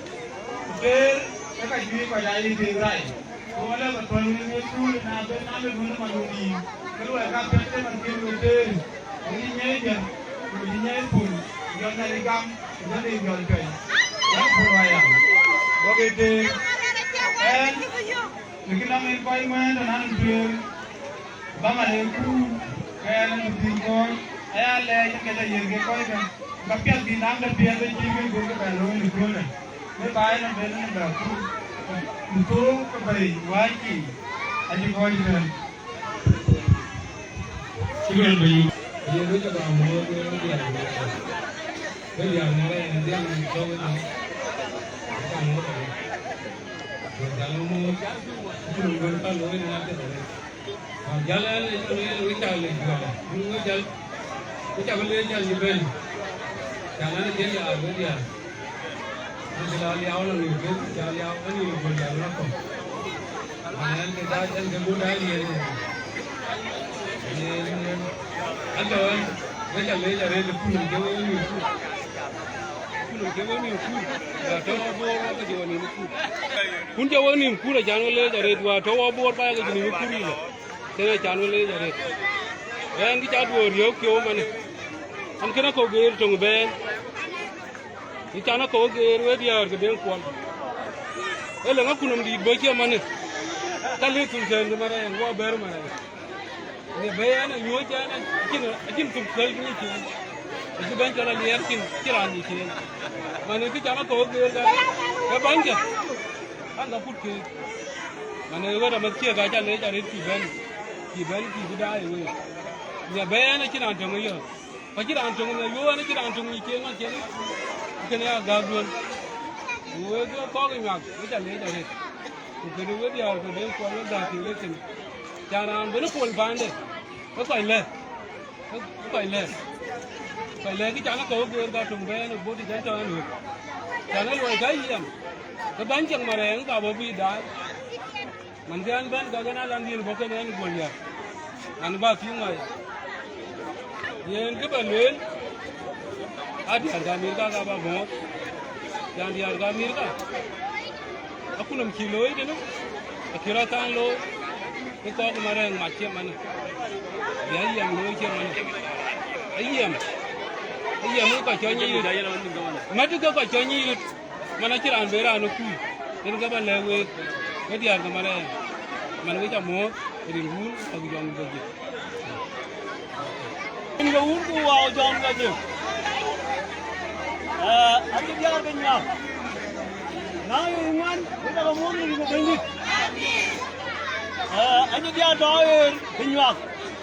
Dia mereka juga jadi berai. Kalau betul ni tu, nabe guna maluni. Kalau agak betul mungkin betul. Ini dia, ini pun. Jangan dari gam, jadi jual jual. Yang puraya. Begitu. Mungkin nama kau mana dan jual. Bapa leku, kaya nak tinggal. Ayah leh kita jadi kau kan. Bapiat binang dan biar dan jiwa guru kebaluan itu kan, mereka yang benar berlaku untuk kebaik wajib, aja kau itu. Sudah baik. Dia tu juga mahu dia, dia mulai nanti yang jauh itu, apa mahu dia, kalau mahu itu berapa loh nanti ada. Jalan itu lu cakap juga, lu cakap boleh jalan juga. Jangan jadi apa dia. Kalau dia orang ni, kalau dia orang ni boleh jalan apa? Mana kita jangan kemudah dia. Ada orang macam ni jadi pun jauh ni. Pun jauh ni pun. Tahu apa ke jauh ni pun. Pun jauh ni pun jangan le jadi dua. Tahu apa apa ke jadi pun ni. Saya jangan le jadi. Yang kita dua dia kau mana? An kena kau gear tong ben, icana kau gear dia ke ben kuan. Elang aku nam di baca mana? Kali tu saya ni mana yang gua baru mana? Ni bayan yang jana, akin tu kal ni tu. Itu ben jalan liar kiran ni tu. Mana tu cana kau gear kan? Kapan ke? Anda put ke? Mana gua dah mesti baca le cari tiban dah ini. Ni bayan akin antong yo. Pakir antong ni, yo ane kira antong ni kena kena, kena gaduan. Wo tu kau ni mak, macam ni dah ni. Kena wo dia, kena kau ni dah kira kena. Jangan benar kau bande, kau le, kita jangan kau kira dah tunggu, ni boleh jangan ni. channel way cái gì cái bánh chẳng mà rèn cả bởi vì đã mình cái ăn bánh cái nào làm gì có cái này buồn nhỉ ăn ba tiếng rồi nhưng cái bánh lên ada harga Amerika ka ba bot yang di harga Amerika aku 6 kilo itu no kira tan lo itu kemarin macam mana dia yang lo macam mana ayam lo kacanya itu mati ke kacanya itu mana kira ambera anu ku dan ka ba lewe ke dia kemarin mana kita mau ringun aku jangan begitu ini ur ku wow jangan begitu anh đi ra bên nhà nói ngoan bây giờ muốn gì mà bên đi anh đi ra đó bên nhà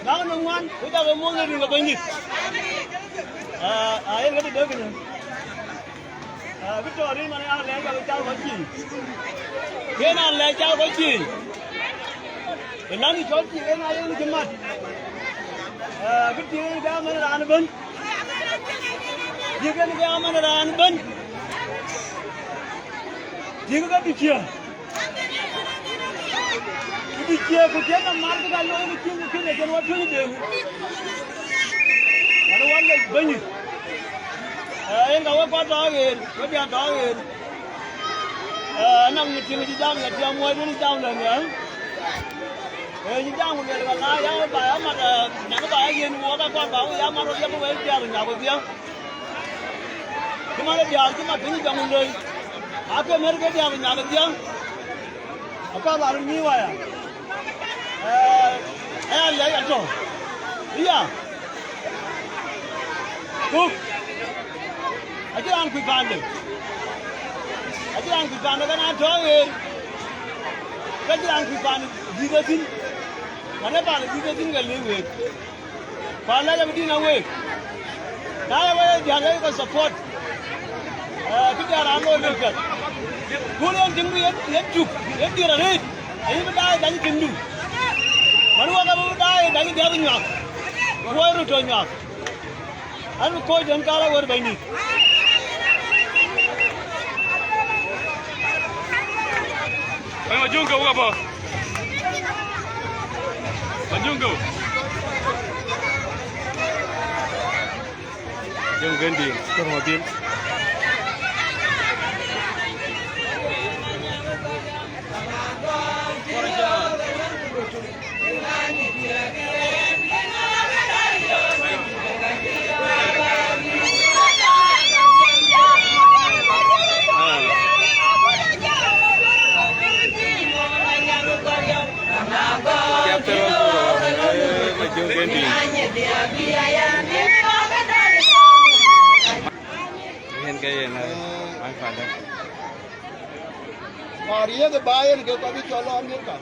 nói ngoan bây giờ muốn gì mà bên đi em có đi đâu cái này cái trò đi mà anh lấy cho cháu có gì cái nào lấy cháu có gì cái nào thì cho chị cái nào em đi mặt cái chuyện đó mà làm bên jika ni kaya mana ran ben, jika kan dikia kukian na market kalau ni kian ni jangan wajib ni deh, mana wajib ben, engkau apa tahu, kau dia tahu, anak ni cuma di jam, dia muai ni jam lah ni, ni jam ni kalau nak yang bayar mana, nak bayar ni muka kau bawa yang mana dia muai dia ni apa dia. Kemana dia? Cuma tinggi jangan loi. Apa mereka dia menyalak dia? Apa baru ni waya? Lihat itu. Iya. Tuh. Aja ang kupande. Kan ada orang. Aja ang kupande. Digatin. Mana balik digatin kali weh. Pala jadi begini weh. Naya weh jangan kau support. Kita ramai berkat. Kuliah tinggi juk, dia red. Ini betul dari tinggi. Malu agak betul dari dia punya. Kau itu punya. Anu kau jangan kalah kau begini. Ayo junggu apa? Junggu. Junggu ganti, sekarang mobil. Maria के बाहर के कभी चलो America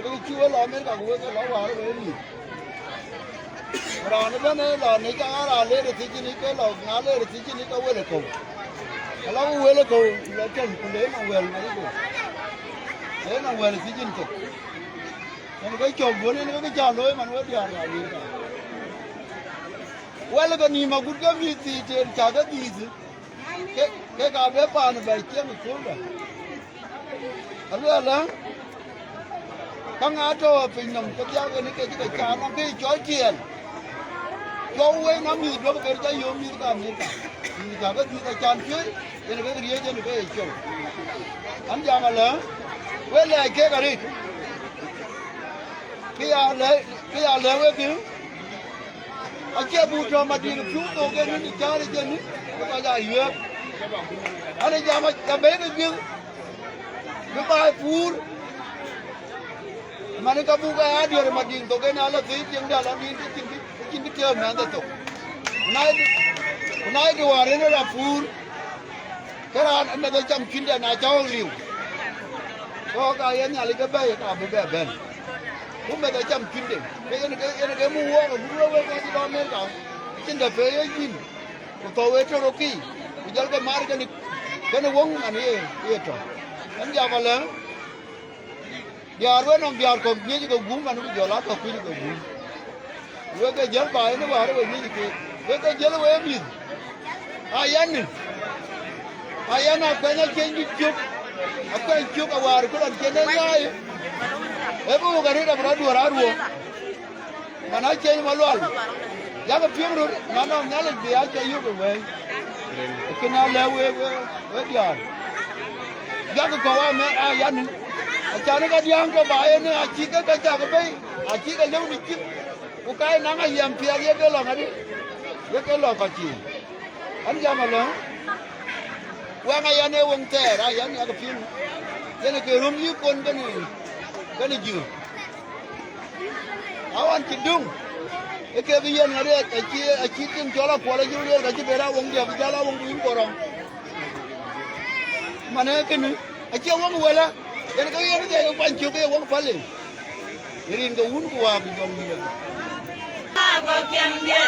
कभी चुआ लो America हुए तो लो बाहर गए नहीं रान पे ने का राले रथी जी नहीं के लो नाले रथी जी नहीं का हुए ले को लो चल कुले ना हुए रथी जी नहीं मैंने कही चौक बोले ने कभी चालो है मनवा दिया अमेरिका हुए ले को नीमा गुड़ का भी थी चेर चागा दीज cái cà phê pan này chiếm một số rồi, là các ngã cho phình nằm cái giá cái trà nó cái chói tiền, châu ấy nó mịt nó cái trái yếu mịt cả thì cả cái gì cái tràn chuối, cái này cái gì cái này cái chồng, anh già mà lớn, với lại cái đi, cái lớn cái kiểu, anh kia bù cho mà đi được chút đâu cái nó đi chơi đi chơi nữa, cái giá yếu. Anh ấy mà cái bé cái gì, cái bài phun, mà nó cái bùa cái đi rồi mà đi tôi cái nào là cái tiếng đó là đi cái chơi mà anh ta tổ, nay cái hòa nó là phun, cái là anh ta chăm kín để nào cho liều, có cái anh nhà lấy cái bé cái bé bên, cũng bây giờ chăm kín để, cái mua cái gì đó mấy cái, trên đời về cái gì, tôi về cho nó kỹ. Jadi ke mari kan wong ani itu. Kan dia malah biar we biar kau ni juga gum kan we jualan kau juga gum. We ke jual bayar ni baru we ni ke. We ke jual we ni. Ayan akwenya kenji juk. Akwen juk awar ko lan kene ngai. Ebu garira bradu araruo. Mana chen malwal. Ya ko piemro mana nyale biya che yugo we. Kena lewe we dia. Ya ko wa me ayan. Achane ka diang ko bae ne achi ka ja ko be. Achi ka lew ni chip. Ku kai na nga yam pia ye ke lo ngadi. Ye ke lo ka chi. An ja ma lo. Wa nga ya ne wong te ra ya ni ka pin. Ye ne ke rum yu kon ka ni ju. Awan chi dung. E ke bi ye ngade achi tin jola ko la ju le ka chi bera wong dia bi jala wong yin ko ro. Mane ke ni achi wong wala. Ye ne ka ye ne ke pan chu ke wong phale. Irin ka un ko wa bi dom ni. Ba kem dia.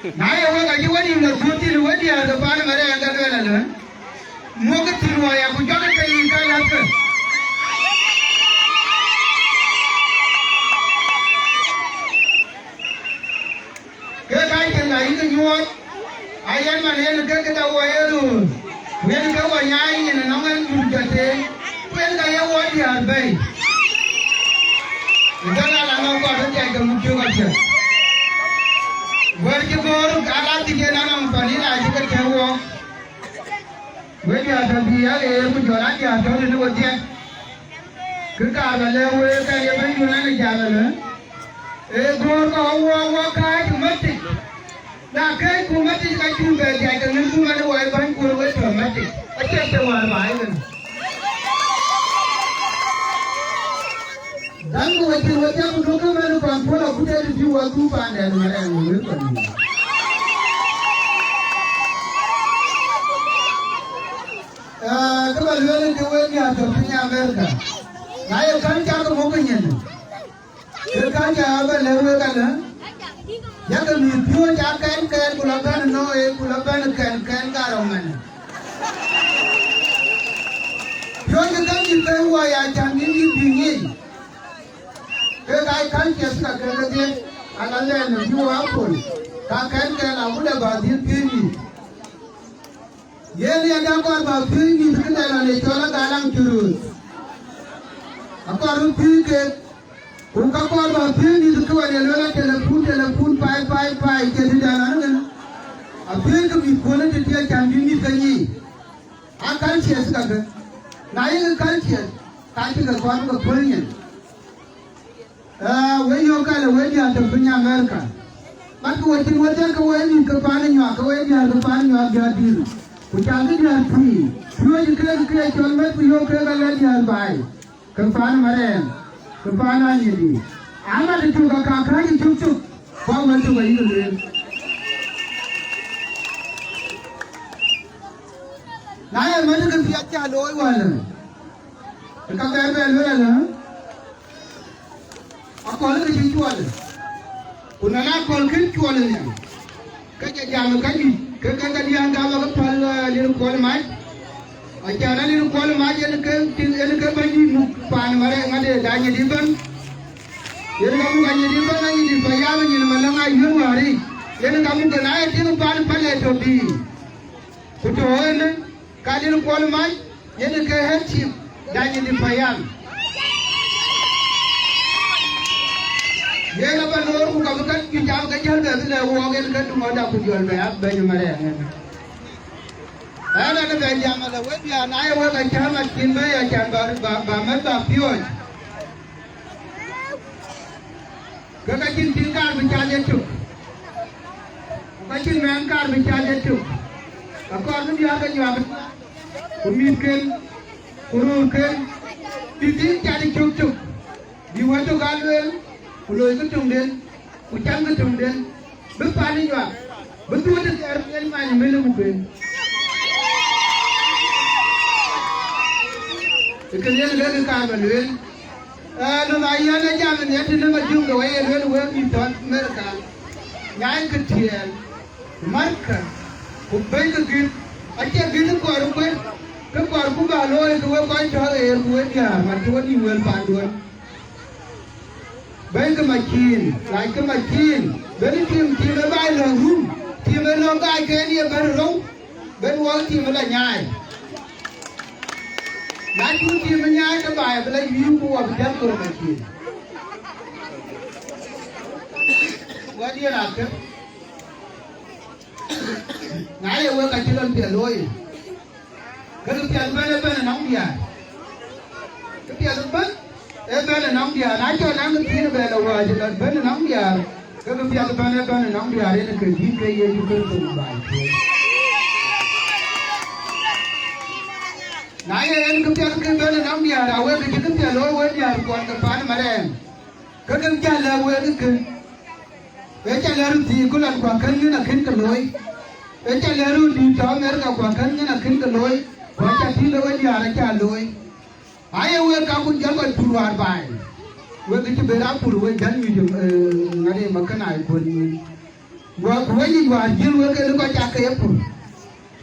Naya waka ji wani na kuti wani ya da bani mare ya ga dole ne mo ka tirwa ya ku jaga kai ka lafiya ke kai ke na yi ni wo ayan ma ne ne ke da wo ya ru ne ka wa ya yi ne na ngan du jate ku ga ya wo ya bai idan ala na ko da ya ga mu ke ga ce Where you go, Gala Tigan and Panina, you can tell walk. When you are to be able to run, you are told to do it yet. Kukala, where can you bring you and a gallon? A grown walk out to Matic. Now, can't go Matic like you beg, I can move away by good way to Matic. I just don't want my island. Dan ko wajib wajib ko kan mana kontrol aku dah dijual tu pandai mana yang boleh kan. Kebetulan kewen yang terpunya Amerika. Naya kan cakap mungkin ni. Kerana apa lewe kan? Yang kami pun cakap kan kulakan no kulakan kan karau mana. Pun kan kita wajah jangan dingin. Kai kan ke suka kaje alalle ne biwa apple ka kan kan abu da ba din pini yeli ada ko ba pini kada la ne tola galang churu akaru pike ko ka ko ba pini ko wa ne la telefon pai ke da nan a pike mi ko ne te kan ni kanyi an kan ce suka ga na yin kan ce ka ki ga ko ga pulin when you call a wedding at the Punya America. But what you will take away in Kapan, you are going at the pan you are getting. Which are the free. You can create your met with your lady and buy. Kapan Maran, Kapan Anidi. I'm not a Tuka Kaka, you took. How much away you live? Now I'm going to be a child oil one. The Kaka Aku ada kejual, kunana kol kejual ni. Kerja jam kali, kerja dia angkat apa pal liru kol mai. Ajar liru kol mai yang ke bagi pan mare ngade danya diban. Yang kamu danya diban lagi di payah yang malang ayu hari. Yang kamu kena itu pan itu di. Kutuan kali liru kol mai yang ke hati danya di payah. Ye la ban lor ku ka kan ki jam ka jal be le wo gen ka du ngoda ku jol be ab be mare ala na be jam la we ya na ye we ka jam ma tin be ya jam ba ma ba pion ka tin kar bi cha je tu ka tin men kar bi cha je tu ka ko nu ya ka jam ku mi ken ku ru ken tin cha je tu bi wa to galwen Uloy ke tungden, ucang ke tungden, berpani juga, betul ada kerjaan mana melu mungkin. Kerjaan lagi kamera, lalu ayah nak jalan ni, ada nama jumlah ayah lalu kita mereka, yang kecil, mereka, kubai kecil, aja gitu korban, ke korban baloi dua kau cakap dua dia, macam ni well panduan. Baik kemakin, baik kemakin. Beri tim lebai langsung, tim lebai ke dia baru, beri wang tim lebai nyai. Nanti tim nyai lebai, beri view buat berjalan kemakin. Wah dia nak. Naya wah kacilan peloi. Kalau pian mana nak dia, pian apa? Bana nam dia, nanti orang tu tidak bela wajib. Bana nam dia, kalau biar bana nam dia, ini kerja kerja juga tu baik. Naya yang kerja bana nam dia, awak kerja kerja loy dia, kuat kepan mana? Kalau kerja lawa itu, kerja lalu di kulat kuat kerja nak kerja loy. Kerja lalu di tahun mereka kuat kerja nak kerja loy. Kerja di loy dia kerja loy. Ayah we kamu jangan puruan bayi. We kita berapur we jangan ngade makan ayah pun. wani wa jil wa ke ko ta ke pu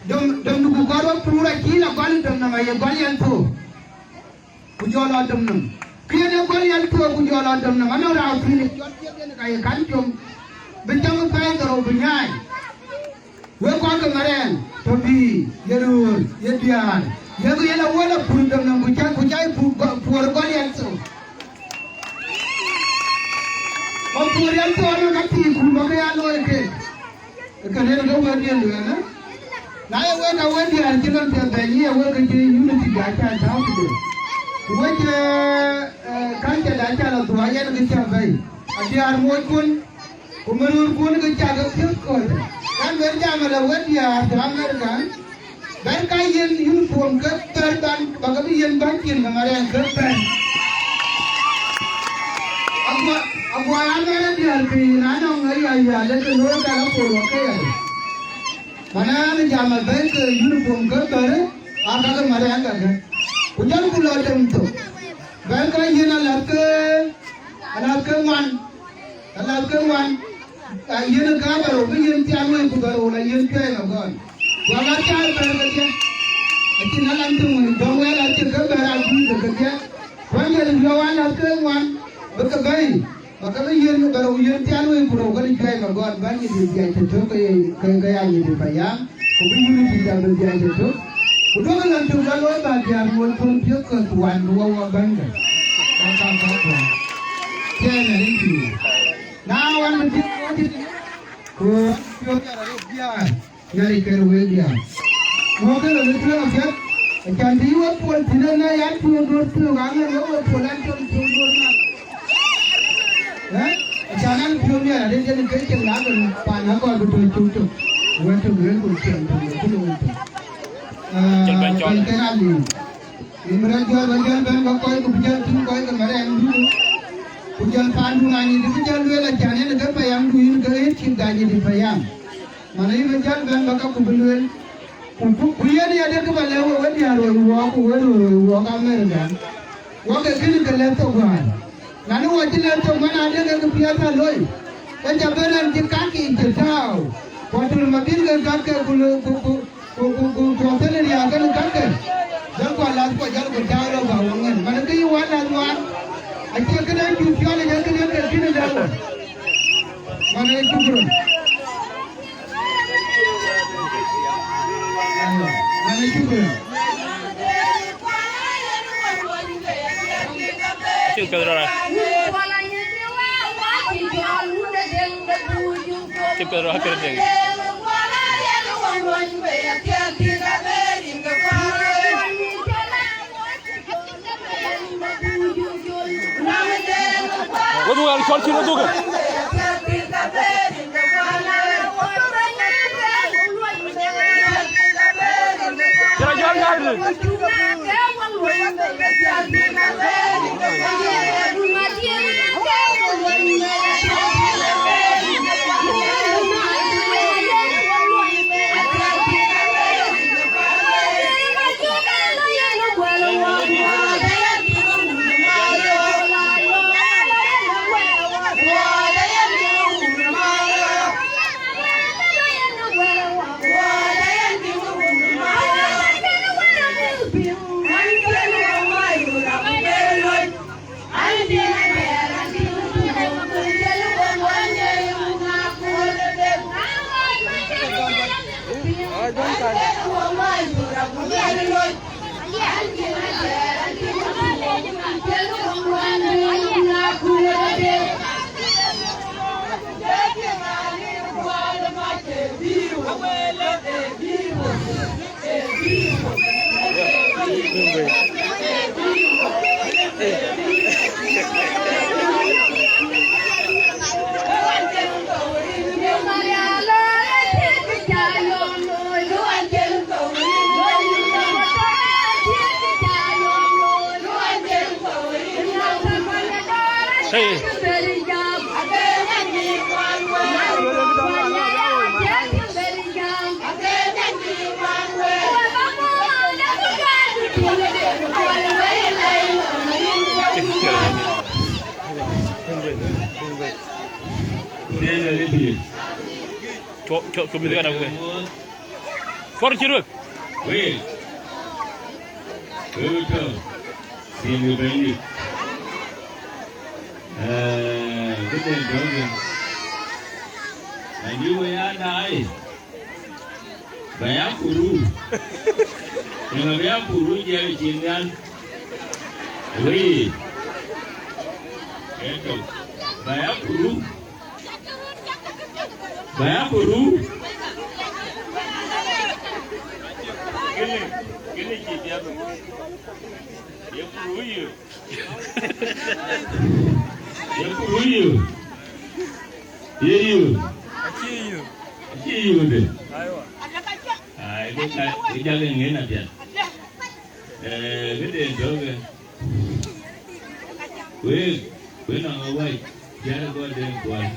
dom du ko ro pura ki na ban dom na ma ye ban yan to ku jola dom nam ki ne ban yan to ku jola dom na ma no ra fi ne jot ye ne ka ye kan tom be jam pa ro bu nyai we ko ka maren to bi yerur ye dian ye ko ye la wala pu dom nam ku ja pu ko yan to Purian tu orang kati kumbaga ya lo eke, kerana kau berdiam tu kan? Naya wena wedi arjilan tu banyi, awak kerja unity gacha tahu tu. Wedi kanca gacha la tu aja nak kerja baik. Adi armoi pun, kumerur pun kerja kerja kau. Kan kerja malah wedi arjilan kan? Dan kain uniform kerja dan bagaimana yang bankin kemarin kerja. Aku ayam dia pergi nana orang ayah ada tu orang kalau puluh kaya. Mana ni jamal baik uniform kerja, apa ke mana yang kerja? Hujan puluh jam tu. Baik kaya ni anak ke wan. Ini kau baru, ini tiang itu baru, ini kaya kan. Walau cakap kerja, itu nalar tu, dongel itu kerja aku kerja. Wanjal lawan ke wan, berkebaik. Maka yen baru yen tianu yang pura kali jaya magon banyak di jaya itu kaya ni di payang, kopi yen tidak berjaya itu. Udah kan tu kalau bagian pun dia ke tuan dua bangga. Macam apa? Jaya ni tu. Nah wan mesti ko dia dia nyari kerja dia. Mungkin lebih terang kan? Jadi awak pun tidak nak yang tu kangen awak pulang tu na. Jangan punya ada jadi kerja lain panah kau betul betul, betul betul betul. Kerana ni, imran jual bagian bank kau itu pujian tu kau itu kemarin dulu, pujian pandu nani itu pujian dua lah jangan negara payang duit negara cinta jadi payang. Mana ini pujian bank kau kubeluen, pujian ni ada tu balik awak dia awak kamera kan, awak kini kelihatan kan. Lalu wajib tu mana ada yang kebiasaan loy. Kejabaran di kaki jauh. Waktu makin ke kaki kulu kuasa ni akan kaki. Jangan kualat kau jangan berjauh lo bawangan. Mana tu iwan laluan. Aja kena jual jangan kena kena jauh. Mana itu bro? Mana itu bro? Pedro lah. Pedro hampir deh. Waduh, alkohol cina tu kan? Jalan-jalan ni. cho mình cái nào vậy có chưa được Wait. Xin người bên đi. Cái tên đó kìa. Anh yêu ai đây? Bayar puru. Dengan bayar puru dia cingan. Wait. Itu. Bayar puru. Bayar puru. Cái này chị đẹp rồi. Đẹp puru nhiều. Đẹp puru nhiều. Nhiều. Nhiều deh. Itu jalan ni nak dia. Kita juga. Weh nak awak, jangan kau ada kuat.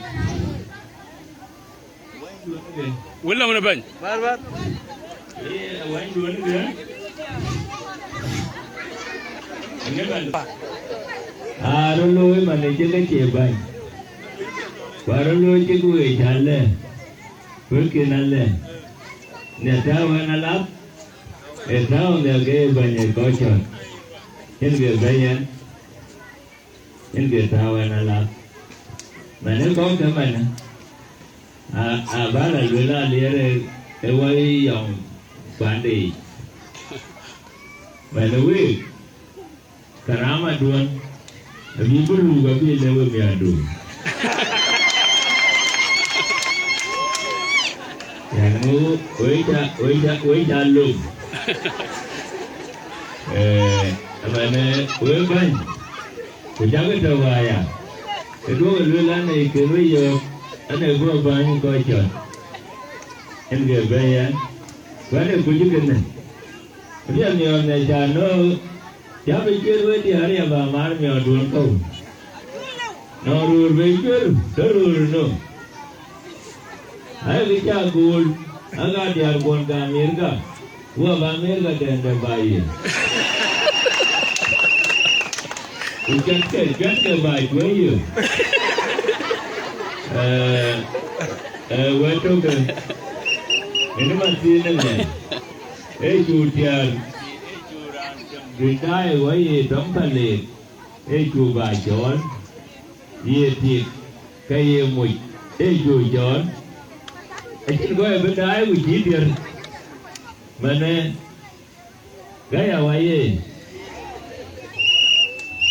ولا من بين Bar. Awak dua ni dia. Ini kan. Aruloi mana jadi cebai. Baruloi cikgu jalan. Berkenalan. Nè trao anh lắm, trao nè cái bài nhảy có chọn, nhân việc đây nhá, nhân việc trao anh lắm, mà nếu có cái mình, bác là người la liệt để quay dòng bản đi, mà nếu vậy, cả năm mà đuôn, vì bố lù cái gì đâu mà mẹ đuôn. Yang mu, oi cha lum. Apa ni, oi ban. Kucak ke tawa ya. Kedua lulan ni kerja, ane gua ban kau cakap. Ini bayar. Mana kucak kena. Dia ni orang jano. Jam berikut di hari apa mar ni orang dua kau. Norur berikut, terur no. Hai bicara gol, agak dia gol ke Amerika, gua Amerika dan bayi. Ujian ke bayi gua ye. Waktu ke, ini masih ni. Judian, Bidai gua ye dompet, juba John, ye tik, kaya mui, John. Actually, go ahead, but I will eat here. Mana, gaya waye.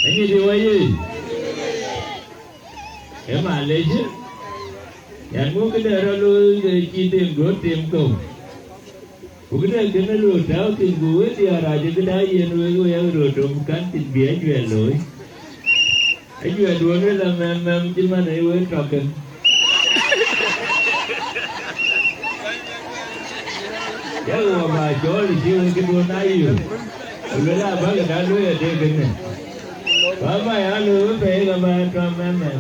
Ini dia waye. Malaysia. Yang mu kena lalu kita go tim kau. Bukan kena lalu tahu tinggu dia raja kena yang lalu yang lalu bukan biar jual loy. Jual dua ni lah memang cuma ni wae token. Jangan apa jual di kedua nayu. Ulah bagi dalu ya dia kena. Bapa yang lu pergi ke mana?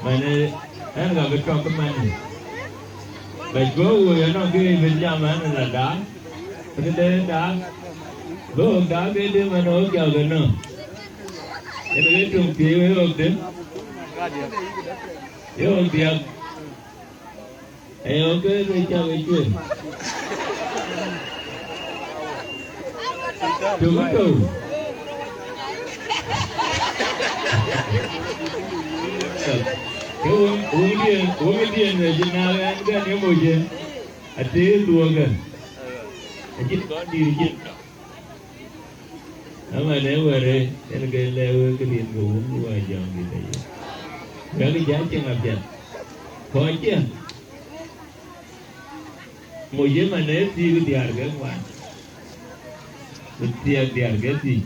Mana? Enggak betul ke mana? Baiklah, yang nak pergi berjam mana lah dah. Kita dah. Go dah pergi mana orang kena. Ini kita pergi orang. Yo dia. Okay, kita pergi. Tunggu tu. Kemudian jenazah kan yang boleh ada dua kan. Jadi kau diri. Ama lewat yang lewat kalian gua jam kita ya. Kalau jangan abjad. Kau aja. Mungkin mana sih diharga kan. Setiap diharga sih.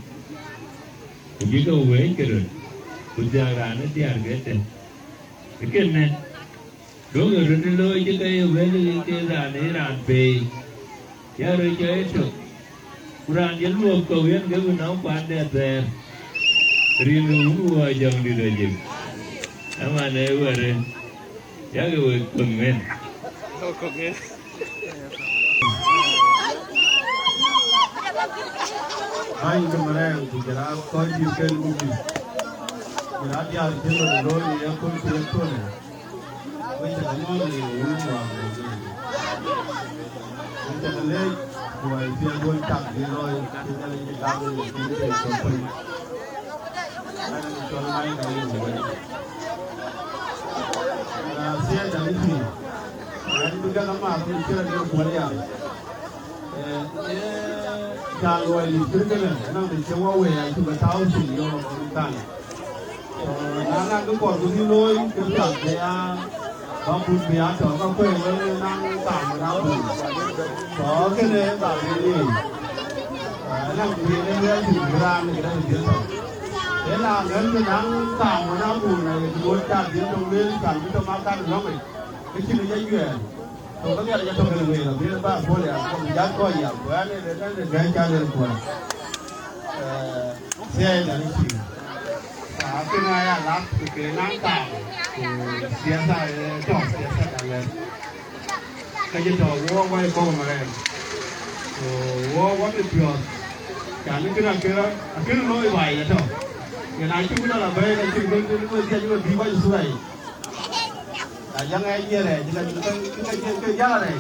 Begitu uang kerun. Ujaran diharga tu. Kenapa? Dua orang lo je kaya beli kerana ramai. Ya raja itu. Kurang jelas kau yang kau nak pandai ter. Rindu aja di raja. Aman ewer. Ya kau pengen. Kongen. Hai kemarin kita kau juga mungkin. Berarti ada yang dulu yang pun tidak pun. bây giờ nó là uống vào bây giờ lên rồi phía đuôi chặt đi rồi thì là những cái gì thì để cho mình cho mai này rồi xe dari sini dari juga nama kami kira dia kuliah kalau ini kerja nanti semua orang itu tahu sih orang orang nana cứ còn cái lối cái chẳng thế có phun bia cho các quê với năng tạm nào đủ có cái này bảo cái gì năng gì nên đưa chỉ ra này cái gì thế là nếu cái năng tạm nào đủ này muốn trả tiền trong liên sản cho máu tan nó mình cái chuyện này dễ dàng tôi có biết là tôi phải là biết ba phố là không giá coi nhiều quá nên để cái cha lên của xe là cái gì cái này là lát cái năng tạm xe sai chọn xe sai là cái gì đó vô quay con mà này vô quá tuyệt vời cả những cái này cái lối vậy là thôi cái này chúng ta là về cái chuyện cái xe chúng ta đi vào xuống này yang ai kia này chỉ là cái giá này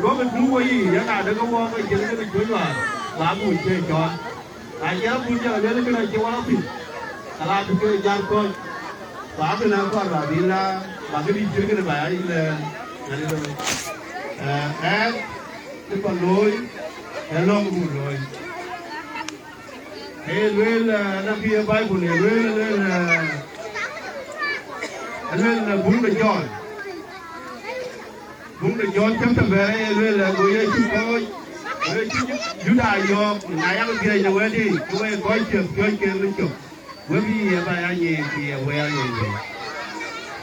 có cái thứ gì giá nào để có mua cái chuyện cái chuối mà làm mùi chơi cho ai giá mùi chơi là cái này chơi quá lắm là cái giá coi và cái nào coi là đi là và cái đi chơi cái này phải là này rồi cái con lối cái lông mùi rồi lên là năm kia bay của này lên là bún được giòn bún được giòn chấm thằng về đây lên là người ấy chú coi chú đại vô ngày ăn cái này về đi chú ấy coi chụp chơi kia lên chụp với cái bài anh gì thì về anh gì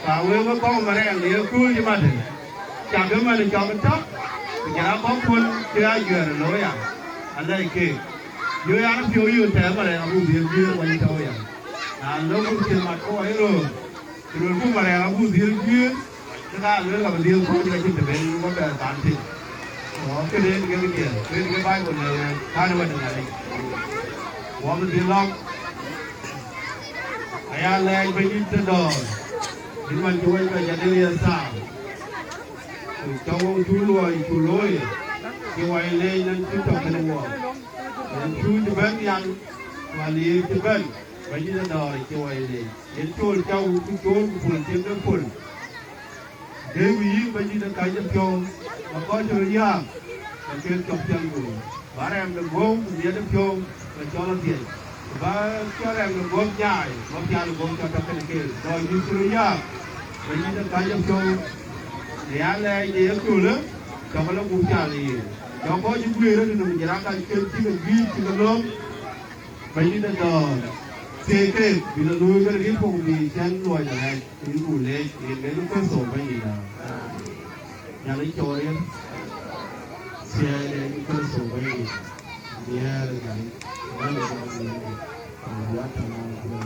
và với cái con mà đây thì cứ như mà thì chẳng cái mà thì chọn cái top thì nó có quân chơi ai vừa là nói anh đây kia dưới ăn phiêu yêu thế mà lại làm việc như vậy thôi nó cũng tiền mặt có ấy rồi cũng mà lại làm việc như thế ta nữa là liên quan đến cái bên vấn đề bản thịt đó cái đến cái bài của này hai mươi này có một tiền long ai lên bên internet nhưng mà chú ấy phải nhận được sao cháu ông chú lôi chú ấy lên nên chú trọng cái nguồn chú chú bên yang và đi chú bên bây giờ đòi chú ấy đi đến chú cháu chú phun trên nước phun để vì bây giờ cái chấp chôn mà có chú yang và trên chọc chân của bà em được gom thì được chôn và cho nó tiền và cho em được gom nhai được gom cho cái kia rồi đi chú yang bây giờ cái chấp chôn để anh lại đi ở chỗ lớn cho nó cũng trả liền cho có những người đó thì mình chỉ đang cái chỉ cần ghi chỉ cần lốm bây giờ đó thế vì là nuôi cái cái vùng thì chân nuôi là này cái củ lê thì cái lúc cái sổ bây giờ là nhà lấy trôi xe lên cái sổ bây giờ thì là cái nó là cái gì quá thằng nào